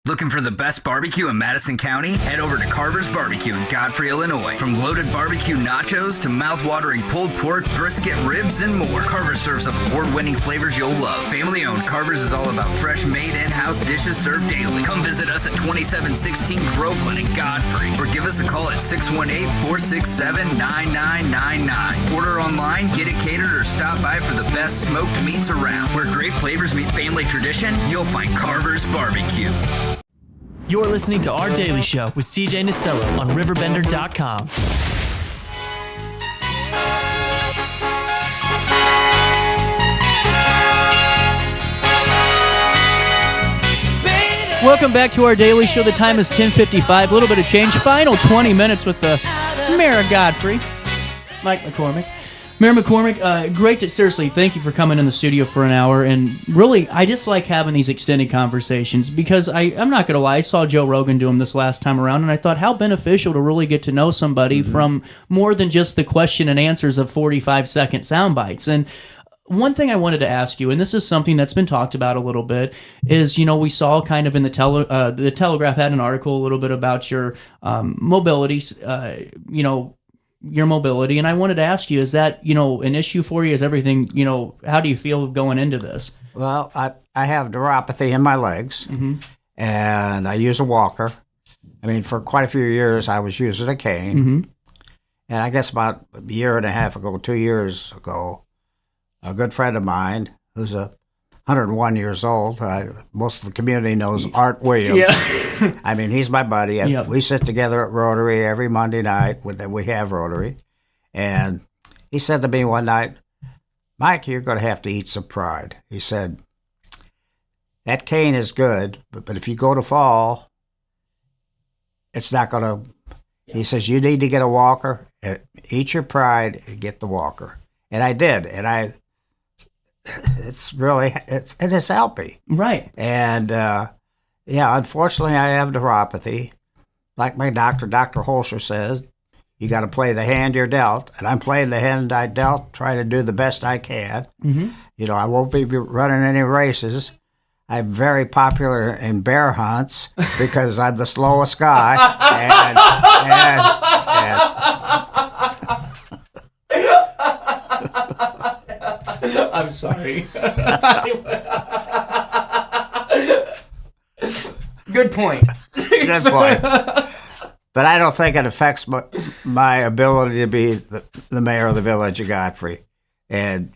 Looking for the best barbecue in Madison County? Head over to Carver's Barbecue in Godfrey, Illinois. From loaded barbecue nachos to mouth-watering pulled pork, brisket, ribs, and more, Carver's serves up award-winning flavors you'll love. Family-owned, Carver's is all about fresh, made in-house dishes served daily. Come visit us at 2716 Groveland in Godfrey, or give us a call at 618-467-9999. Order online, get it catered, or stop by for the best smoked meats around. Where great flavors meet family tradition, you'll find Carver's Barbecue. You're listening to Our Daily Show with CJ Nasellon on RiverBender.com. Welcome back to Our Daily Show. The time is 10:55. A little bit of change. Final 20 minutes with the Mayor of Godfrey, Mike McCormick. Mayor McCormick, great to, seriously, thank you for coming in the studio for an hour. And really, I just like having these extended conversations because I'm not going to lie, I saw Joe Rogan do them this last time around, and I thought how beneficial to really get to know somebody from more than just the question and answers of 45-second sound bites. And one thing I wanted to ask you, and this is something that's been talked about a little bit, is, we saw kind of in the Telegraph had an article a little bit about your mobility, your mobility, and I wanted to ask you, is that, an issue for you? Is everything, how do you feel going into this? Well, I have neuropathy in my legs, and I use a walker. I mean, for quite a few years, I was using a cane, and I guess about a year and a half ago, 2 years ago, a good friend of mine, who's 101 years old, most of the community knows Art Williams. Yeah. I mean, he's my buddy. Yep. We sit together at Rotary every Monday night. We have Rotary. And he said to me one night, Mike, you're going to have to eat some pride. He said, that cane is good, but if you go to fall, it's not going to... He says, you need to get a walker, eat your pride, and get the walker. And I did. And it's really, it's helped me. Right. And, unfortunately, I have neuropathy. Like my doctor, Dr. Holscher, says, you got to play the hand you're dealt. And I'm playing the hand I dealt, trying to do the best I can. I won't be running any races. I'm very popular in bear hunts because I'm the slowest guy. I'm sorry. Good point. Good point. But I don't think it affects my ability to be the mayor of the village of Godfrey. And,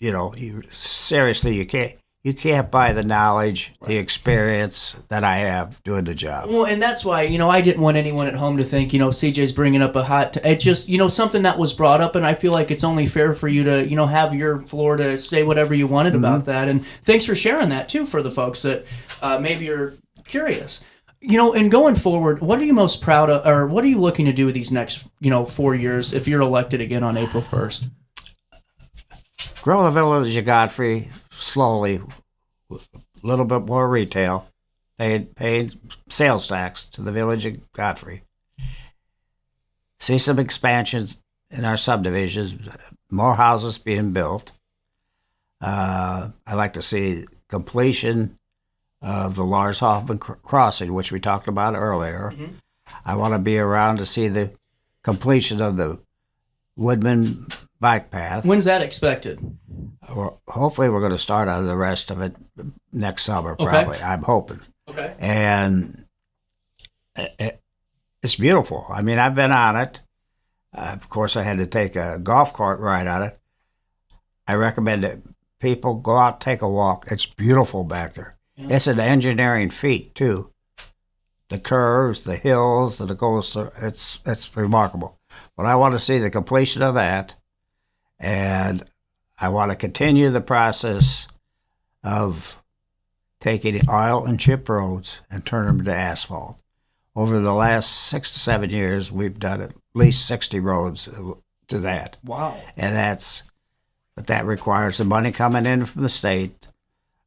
seriously, you can't buy the knowledge, the experience that I have doing the job. Well, and that's why, I didn't want anyone at home to think, CJ's bringing up a hot... It's just, something that was brought up, and I feel like it's only fair for you to, have your floor to say whatever you wanted about that. And thanks for sharing that, too, for the folks that maybe are curious. And going forward, what are you most proud of, or what are you looking to do with these next, 4 years if you're elected again on April 1st? Grow the village of Godfrey slowly with a little bit more retail, paying sales tax to the village of Godfrey. See some expansions in our subdivisions, more houses being built. I like to see completion of the Lars Hoffman crossing, which we talked about earlier. I want to be around to see the completion of the Woodman bike path. When's that expected? Hopefully we're going to start on the rest of it next summer, probably. Okay. I'm hoping. Okay. And it's beautiful. I mean, I've been on it. Of course, I had to take a golf cart ride on it. I recommend that people go out, take a walk. It's beautiful back there. Yeah. It's an engineering feat, too. The curves, the hills, the coastal, it's remarkable. But I want to see the completion of that, and I want to continue the process of taking oil and chip roads and turn them to asphalt. Over the last 6 to 7 years, we've done at least 60 roads to that. Wow. And but that requires the money coming in from the state.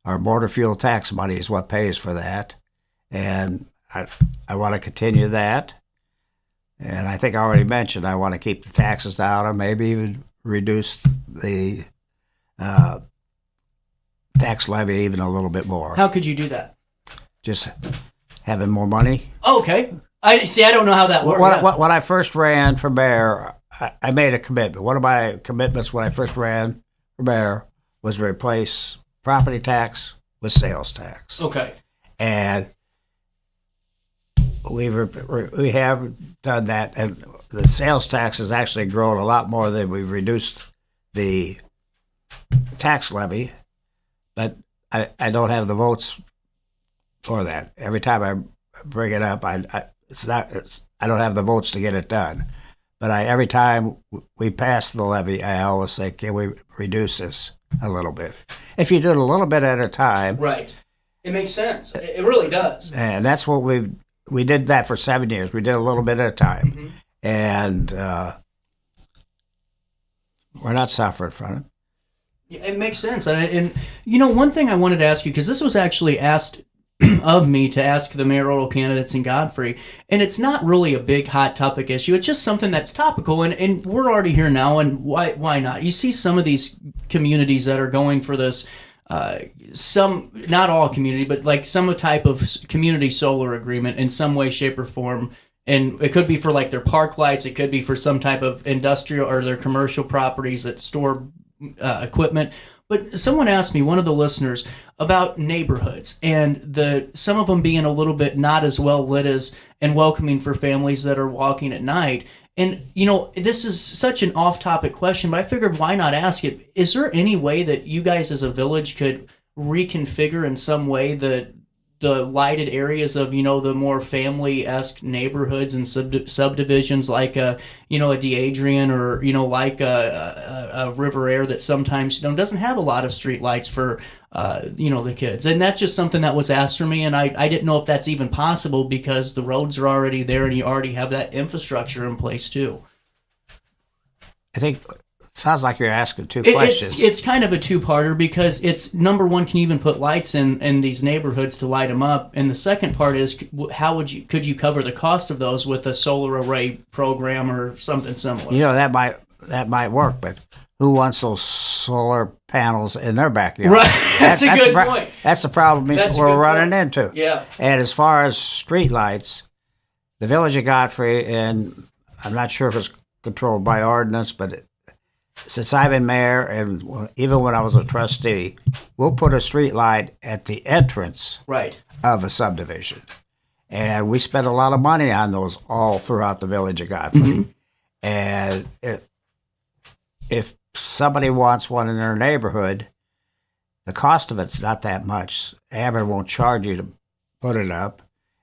Our motor fuel tax money is what pays for that. And I want to continue that. And I think I already mentioned I want to keep the taxes down or maybe even reduce the tax levy even a little bit more. How could you do that? Just having more money. Oh, okay. I don't know how that works. When I first ran for mayor, I made a commitment. One of my commitments when I first ran for mayor was to replace property tax with sales tax. Okay. And we have done that, and the sales tax has actually grown a lot more than we've reduced the tax levy, but I don't have the votes for that. Every time bring it up. I don't have the votes to get it done. But every time we pass the levy, I always say, can we reduce this a little bit? If you do it a little bit at a time. Right. It makes sense. It really does. And that's what we did that for 7 years. We did a little bit at a time. Mm-hmm. And we're not suffering from it. Yeah, it makes sense. And one thing I wanted to ask you, because this was actually asked of me to ask the mayoral candidates in Godfrey, and it's not really a big hot topic issue. It's just something that's topical, and we're already here now, and why not? You see some of these communities that are going for this, some, not all community, but like some type of community solar agreement in some way, shape, or form. And it could be for like their park lights, it could be for some type of industrial or their commercial properties that store equipment. But someone asked me, one of the listeners, about neighborhoods and some of them being a little bit not as well lit as and welcoming for families that are walking at night. And, this is such an off-topic question, but I figured why not ask it? Is there any way that you guys as a village could reconfigure in some way the lighted areas of, the more family-esque neighborhoods and subdivisions like a DeAdrian or, like a River Air that sometimes, doesn't have a lot of street lights for, the kids. And that's just something that was asked for me, and I didn't know if that's even possible because the roads are already there and you already have that infrastructure in place too. I think sounds like you're asking two questions. It's kind of a two-parter because it's, number one, can you even put lights in these neighborhoods to light them up? And the second part is, could you cover the cost of those with a solar array program or something similar? That might work, but who wants those solar panels in their backyard? Right, that's a good point. That's the problem we're running into. Yeah. And as far as street lights, the Village of Godfrey, and I'm not sure if it's controlled by ordinance, but since I've been mayor and even when I was a trustee, we'll put a street light at the entrance of a subdivision. And we spend a lot of money on those all throughout the Village of Godfrey. Mm-hmm. And if somebody wants one in their neighborhood, the cost of it's not that much. Amber won't charge you to put it up.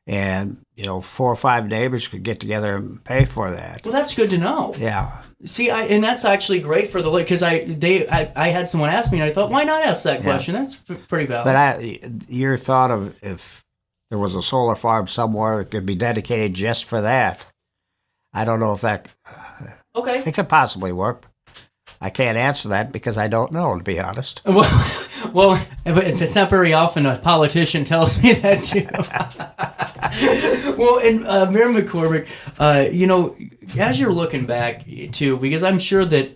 And, 4 or 5 neighbors could get together and pay for that. Well, that's good to know. Yeah. See, and that's actually great for because I had someone ask me, and I thought, why not ask that question? Yeah. That's pretty valid. But your thought of if there was a solar farm somewhere that could be dedicated just for that, I don't know if that. Okay. It could possibly work. I can't answer that because I don't know, to be honest. Well, it's not very often a politician tells me that too. Well, and Mayor McCormick, as you're looking back too, because I'm sure that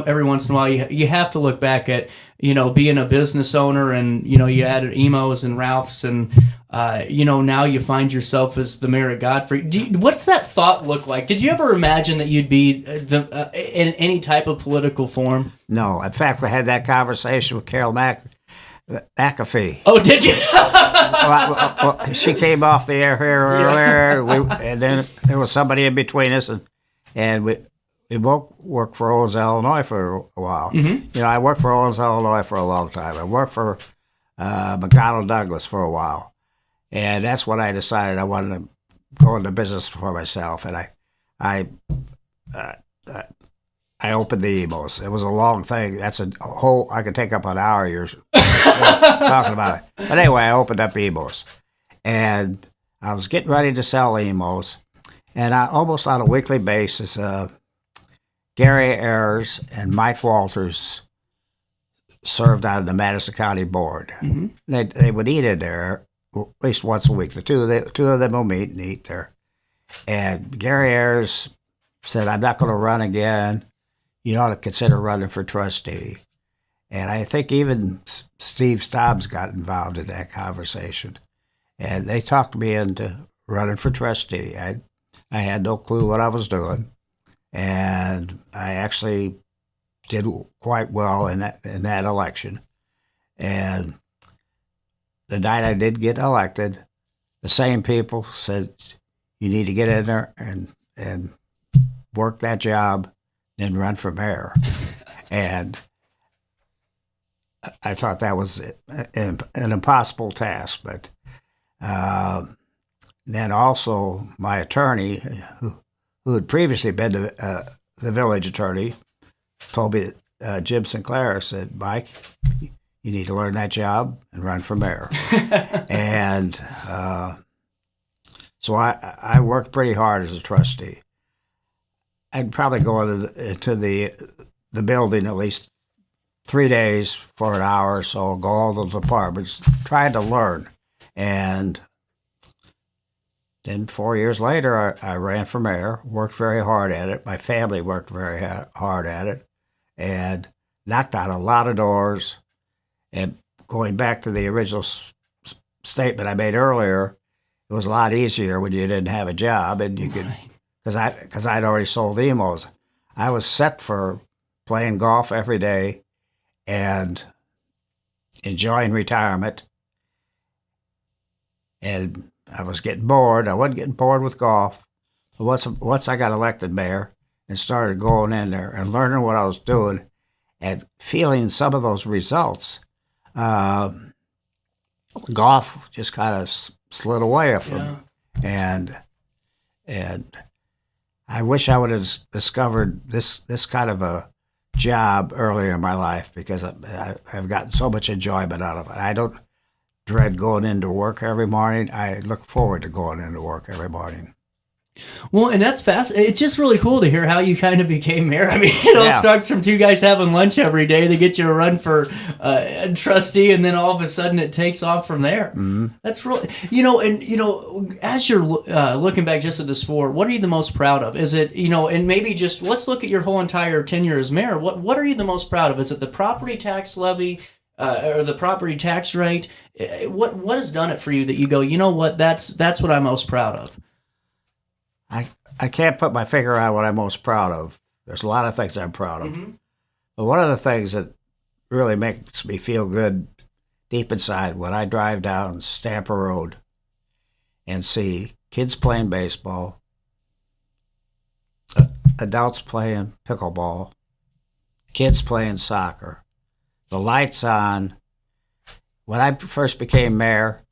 every once in a while you have to look back at being a business owner, and you added Emo's and Ralph's, and now you find yourself as the mayor of Godfrey. What's that thought look like? Did you ever imagine that you'd be in any type of political form? No. In fact, we had that conversation with Carolyn MacAfee. Oh, did you? She came off the air here earlier, and then there was somebody in between us, and we both worked for Owens, Illinois for a while. Mm-hmm. I worked for Owens, Illinois for a long time. I worked for McDonnell Douglas for a while. And that's when I decided I wanted to go into business for myself. And I opened the Emos. It was a long thing. That's I could take up an hour here talking about it. But anyway, I opened up Emos. And I was getting ready to sell Emos. And I almost on a weekly basis, Gary Ayers and Mike Walters served on the Madison County Board. Mm-hmm. They would eat in there at least once a week. The two of them will meet and eat there. And Gary Ayers said, I'm not going to run again. You ought to consider running for trustee. And I think even Steve Stobbs got involved in that conversation. And they talked me into running for trustee. I had no clue what I was doing. And I actually did quite well in that election. And the night I did get elected, the same people said, you need to get in there and work that job, then run for mayor. And I thought that was an impossible task, but then also my attorney, who had previously been the village attorney, told me that Jim Sinclair said, Mike, you need to learn that job and run for mayor. And so I worked pretty hard as a trustee. I'd probably go into the building at least 3 days for an hour or so, go all the departments, trying to learn. And then 4 years later, I ran for mayor, worked very hard at it. My family worked very hard at it, and knocked on a lot of doors. And going back to the original statement I made earlier, it was a lot easier when you didn't have a job, and you could, because I'd already sold emos. I was set for playing golf every day and enjoying retirement. And I was getting bored. I wasn't getting bored with golf. But once I got elected mayor and started going in there and learning what I was doing and feeling some of those results, golf just kind of slid away from me. And I wish I would have discovered this kind of a job earlier in my life, because I've gotten so much enjoyment out of it. I don't dread going into work every morning. I look forward to going into work every morning. Well, and that's fascinating. It's just really cool to hear how you kind of became mayor. I mean, it all starts from two guys having lunch every day. They get you a run for trustee, and then all of a sudden it takes off from there. Mm-hmm. That's really, as you're looking back just at this what are you the most proud of? Is it, and maybe just let's look at your whole entire tenure as mayor. What are you the most proud of? Is it the property tax levy or the property tax rate? What has done it for you that you go, you know what, that's what I'm most proud of? I can't put my finger on what I'm most proud of. There's a lot of things I'm proud of. Mm-hmm. But one of the things that really makes me feel good deep inside when I drive down Stamper Road and see kids playing baseball, adults playing pickleball, kids playing soccer, the lights on. When I first became mayor,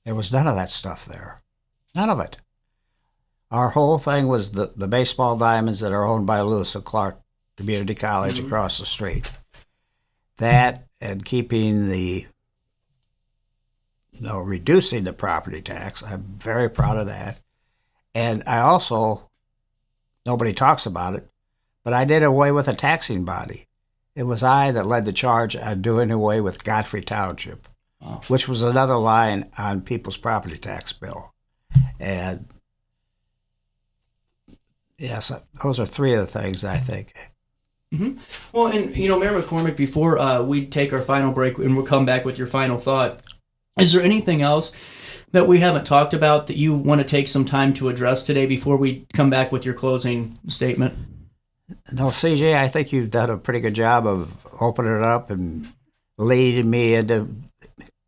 there was none of that stuff there. None of it. Our whole thing was the baseball diamonds that are owned by Lewis and Clark Community College across the street. That and keeping reducing the property tax. I'm very proud of that. And I also, nobody talks about it, but I did away with a taxing body. It was I that led the charge on doing away with Godfrey Township, which was another line on people's property tax bill. And yes, those are three of the things I think. Mm-hmm. Well, and Mayor McCormick, before we take our final break and we'll come back with your final thought, is there anything else that we haven't talked about that you want to take some time to address today before we come back with your closing statement? No, CJ, I think you've done a pretty good job of opening it up and leading me into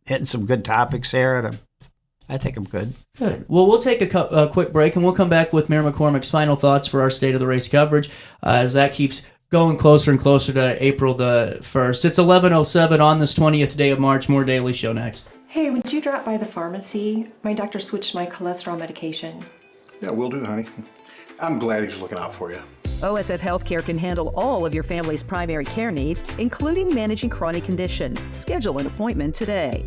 hitting some good topics here, and I think I'm good. Good. Well, we'll take a quick break, and we'll come back with Mayor McCormick's final thoughts for our State of the Race coverage as that keeps going closer and closer to April the 1st. It's 11:07 on this 20th day of March. More Daily Show next. Hey, would you drop by the pharmacy? My doctor switched my cholesterol medication. Yeah, will do, honey. I'm glad he's looking out for you. OSF Healthcare can handle all of your family's primary care needs, including managing chronic conditions. Schedule an appointment today.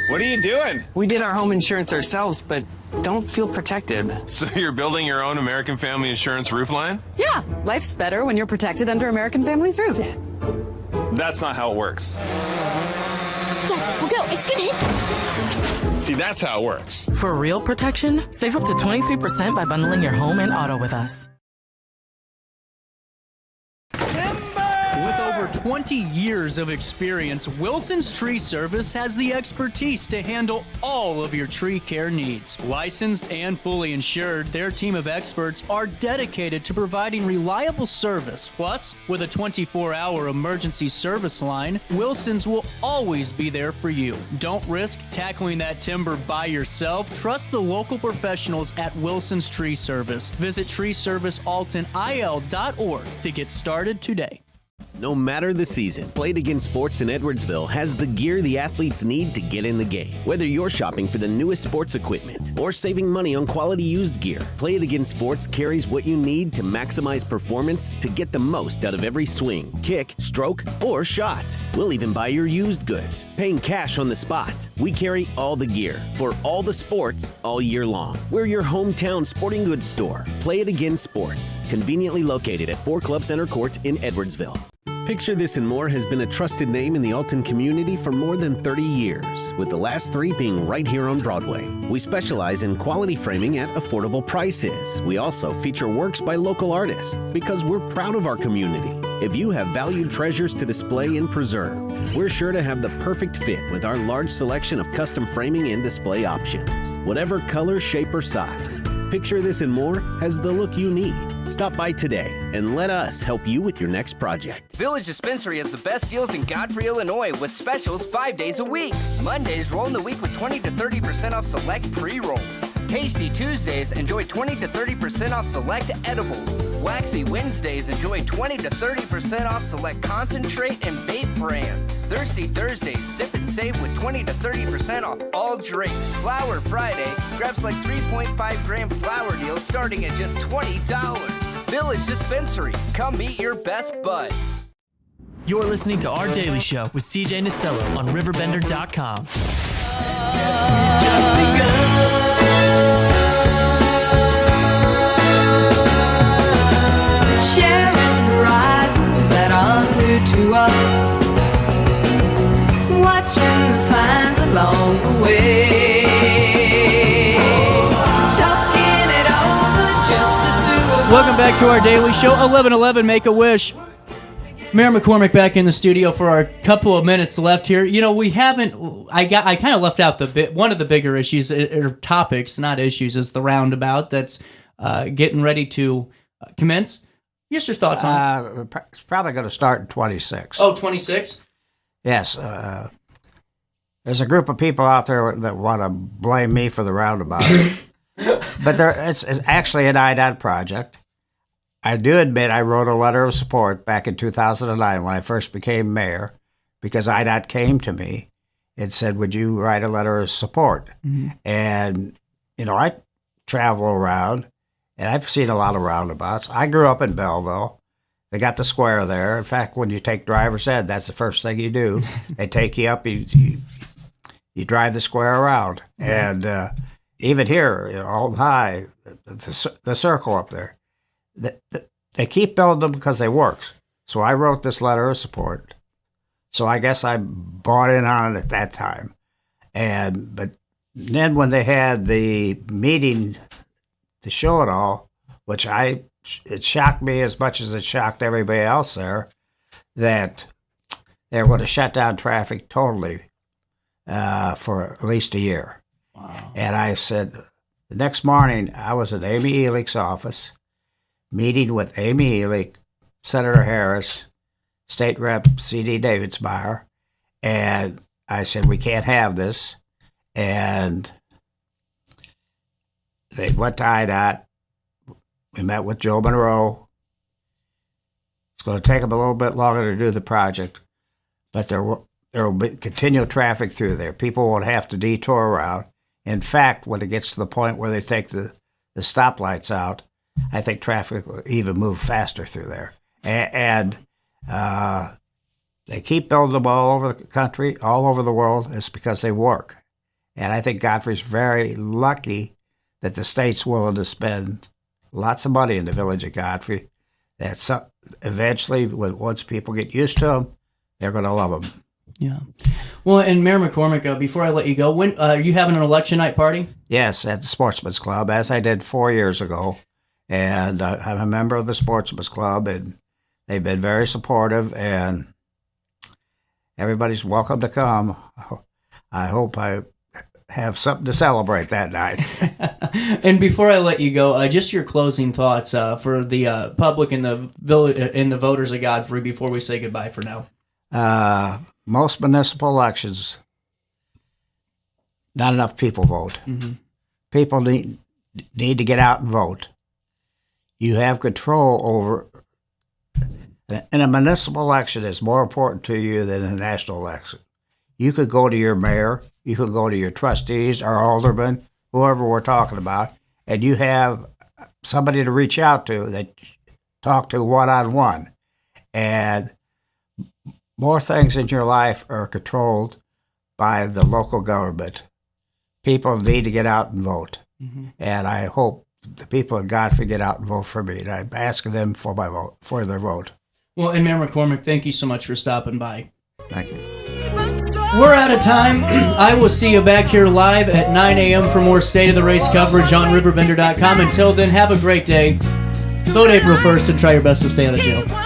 What are you doing? We did our home insurance ourselves, but don't feel protected. So you're building your own American Family Insurance roof line? Yeah, life's better when you're protected under American Family's roof. That's not how it works. Dad, we'll go. It's gonna hit. See, that's how it works. For real protection, save up to 23% by bundling your home and auto with us. With over 20 years of experience, Wilson's Tree Service has the expertise to handle all of your tree care needs. Licensed and fully insured, their team of experts are dedicated to providing reliable service. Plus, with a 24-hour emergency service line, Wilson's will always be there for you. Don't risk tackling that timber by yourself. Trust the local professionals at Wilson's Tree Service. Visit treeservicealtonil.org to get started today. No matter the season, Play It Again Sports in Edwardsville has the gear the athletes need to get in the game. Whether you're shopping for the newest sports equipment or saving money on quality used gear, Play It Again Sports carries what you need to maximize performance to get the most out of every swing, kick, stroke, or shot. We'll even buy your used goods, paying cash on the spot. We carry all the gear for all the sports all year long. We're your hometown sporting goods store. Play It Again Sports, conveniently located at 4 Club Center Court in Edwardsville. Picture This and More has been a trusted name in the Alton community for more than 30 years, with the last 3 being right here on Broadway. We specialize in quality framing at affordable prices. We also feature works by local artists because we're proud of our community. If you have valued treasures to display and preserve, we're sure to have the perfect fit with our large selection of custom framing and display options. Whatever color, shape, or size, Picture This and More has the look you need. Stop by today and let us help you with your next project. Village Dispensary has the best deals in Godfrey, Illinois with specials 5 days a week. Mondays roll in the week with 20 to 30% off select pre-rolls. Tasty Tuesdays, enjoy 20 to 30% off select edibles. Waxy Wednesdays, enjoy 20 to 30% off select concentrate and vape brands. Thirsty Thursdays, sip and save with 20 to 30% off all drinks. Flower Friday, grab like 3.5 gram flower deals starting at just $20. Village Dispensary, come meet your best buds. You're listening to Our Daily Show with CJ Nasellon on RiverBender.com. Sharing horizons that are new to us, watching the signs along the way, talking it over, just the two of us. Welcome back to Our Daily Show, 11:11, Make-A-Wish. Mayor McCormick back in the studio for our couple of minutes left here. You know, we haven't. I kind of left out one of the bigger issues or topics, not issues, is the roundabout that's getting ready to commence. Just your thoughts on it? It's probably going to start in 26. Oh, 26? Yes. There's a group of people out there that want to blame me for the roundabout, but it's actually an IDOT project. I do admit I wrote a letter of support back in 2009 when I first became mayor, because IDOT came to me and said, would you write a letter of support? Mm-hmm. And, you know, I travel around, and I've seen a lot of roundabouts. I grew up in Belleville. They got the square there. In fact, when you take driver's ed, that's the first thing you do. They take you up, you drive the square around. Mm-hmm. And even here, you know, Alton High, the circle up there. They keep building them because they work. So I wrote this letter of support. So I guess I bought in on it at that time. But then when they had the meeting to show it all, which it shocked me as much as it shocked everybody else there, that they were going to shut down traffic totally for at least a year. Wow. And I said, the next morning I was at Amy Elick's office, meeting with Amy Elick, Senator Harris, State Rep C.D. Davidsmeyer, and I said, we can't have this. And they went to IDOT. We met with Joe Monroe. It's going to take them a little bit longer to do the project, but there will be continual traffic through there. People won't have to detour around. In fact, when it gets to the point where they take the stoplights out, I think traffic will even move faster through there. And they keep building them all over the country, all over the world. It's because they work. And I think Godfrey's very lucky that the state's willing to spend lots of money in the village of Godfrey. That eventually, once people get used to them, they're going to love them. Yeah. Well, and Mayor McCormick, before I let you go, when are you having an election night party? Yes, at the Sportsman's Club, as I did 4 years ago. And I'm a member of the Sportsman's Club, and they've been very supportive, and everybody's welcome to come. I hope I have something to celebrate that night. And before I let you go, just your closing thoughts for the public and the voters of Godfrey before we say goodbye for now. Most municipal elections, not enough people vote. Mm-hmm. People need to get out and vote. You have control over And a municipal election is more important to you than a national election. You could go to your mayor, you could go to your trustees or aldermen, whoever we're talking about, and you have somebody to reach out to that talk to one-on-one. And more things in your life are controlled by the local government. People need to get out and vote. Mm-hmm. And I hope the people of Godfrey get out and vote for me. And I'm asking them for my vote, for their vote. Well, and Mayor McCormick, thank you so much for stopping by. Thank you. We're out of time. I will see you back here live at 9 a.m. for more State of the Race coverage on RiverBender.com. Until then, have a great day. Vote April 1st and try your best to stay out of jail.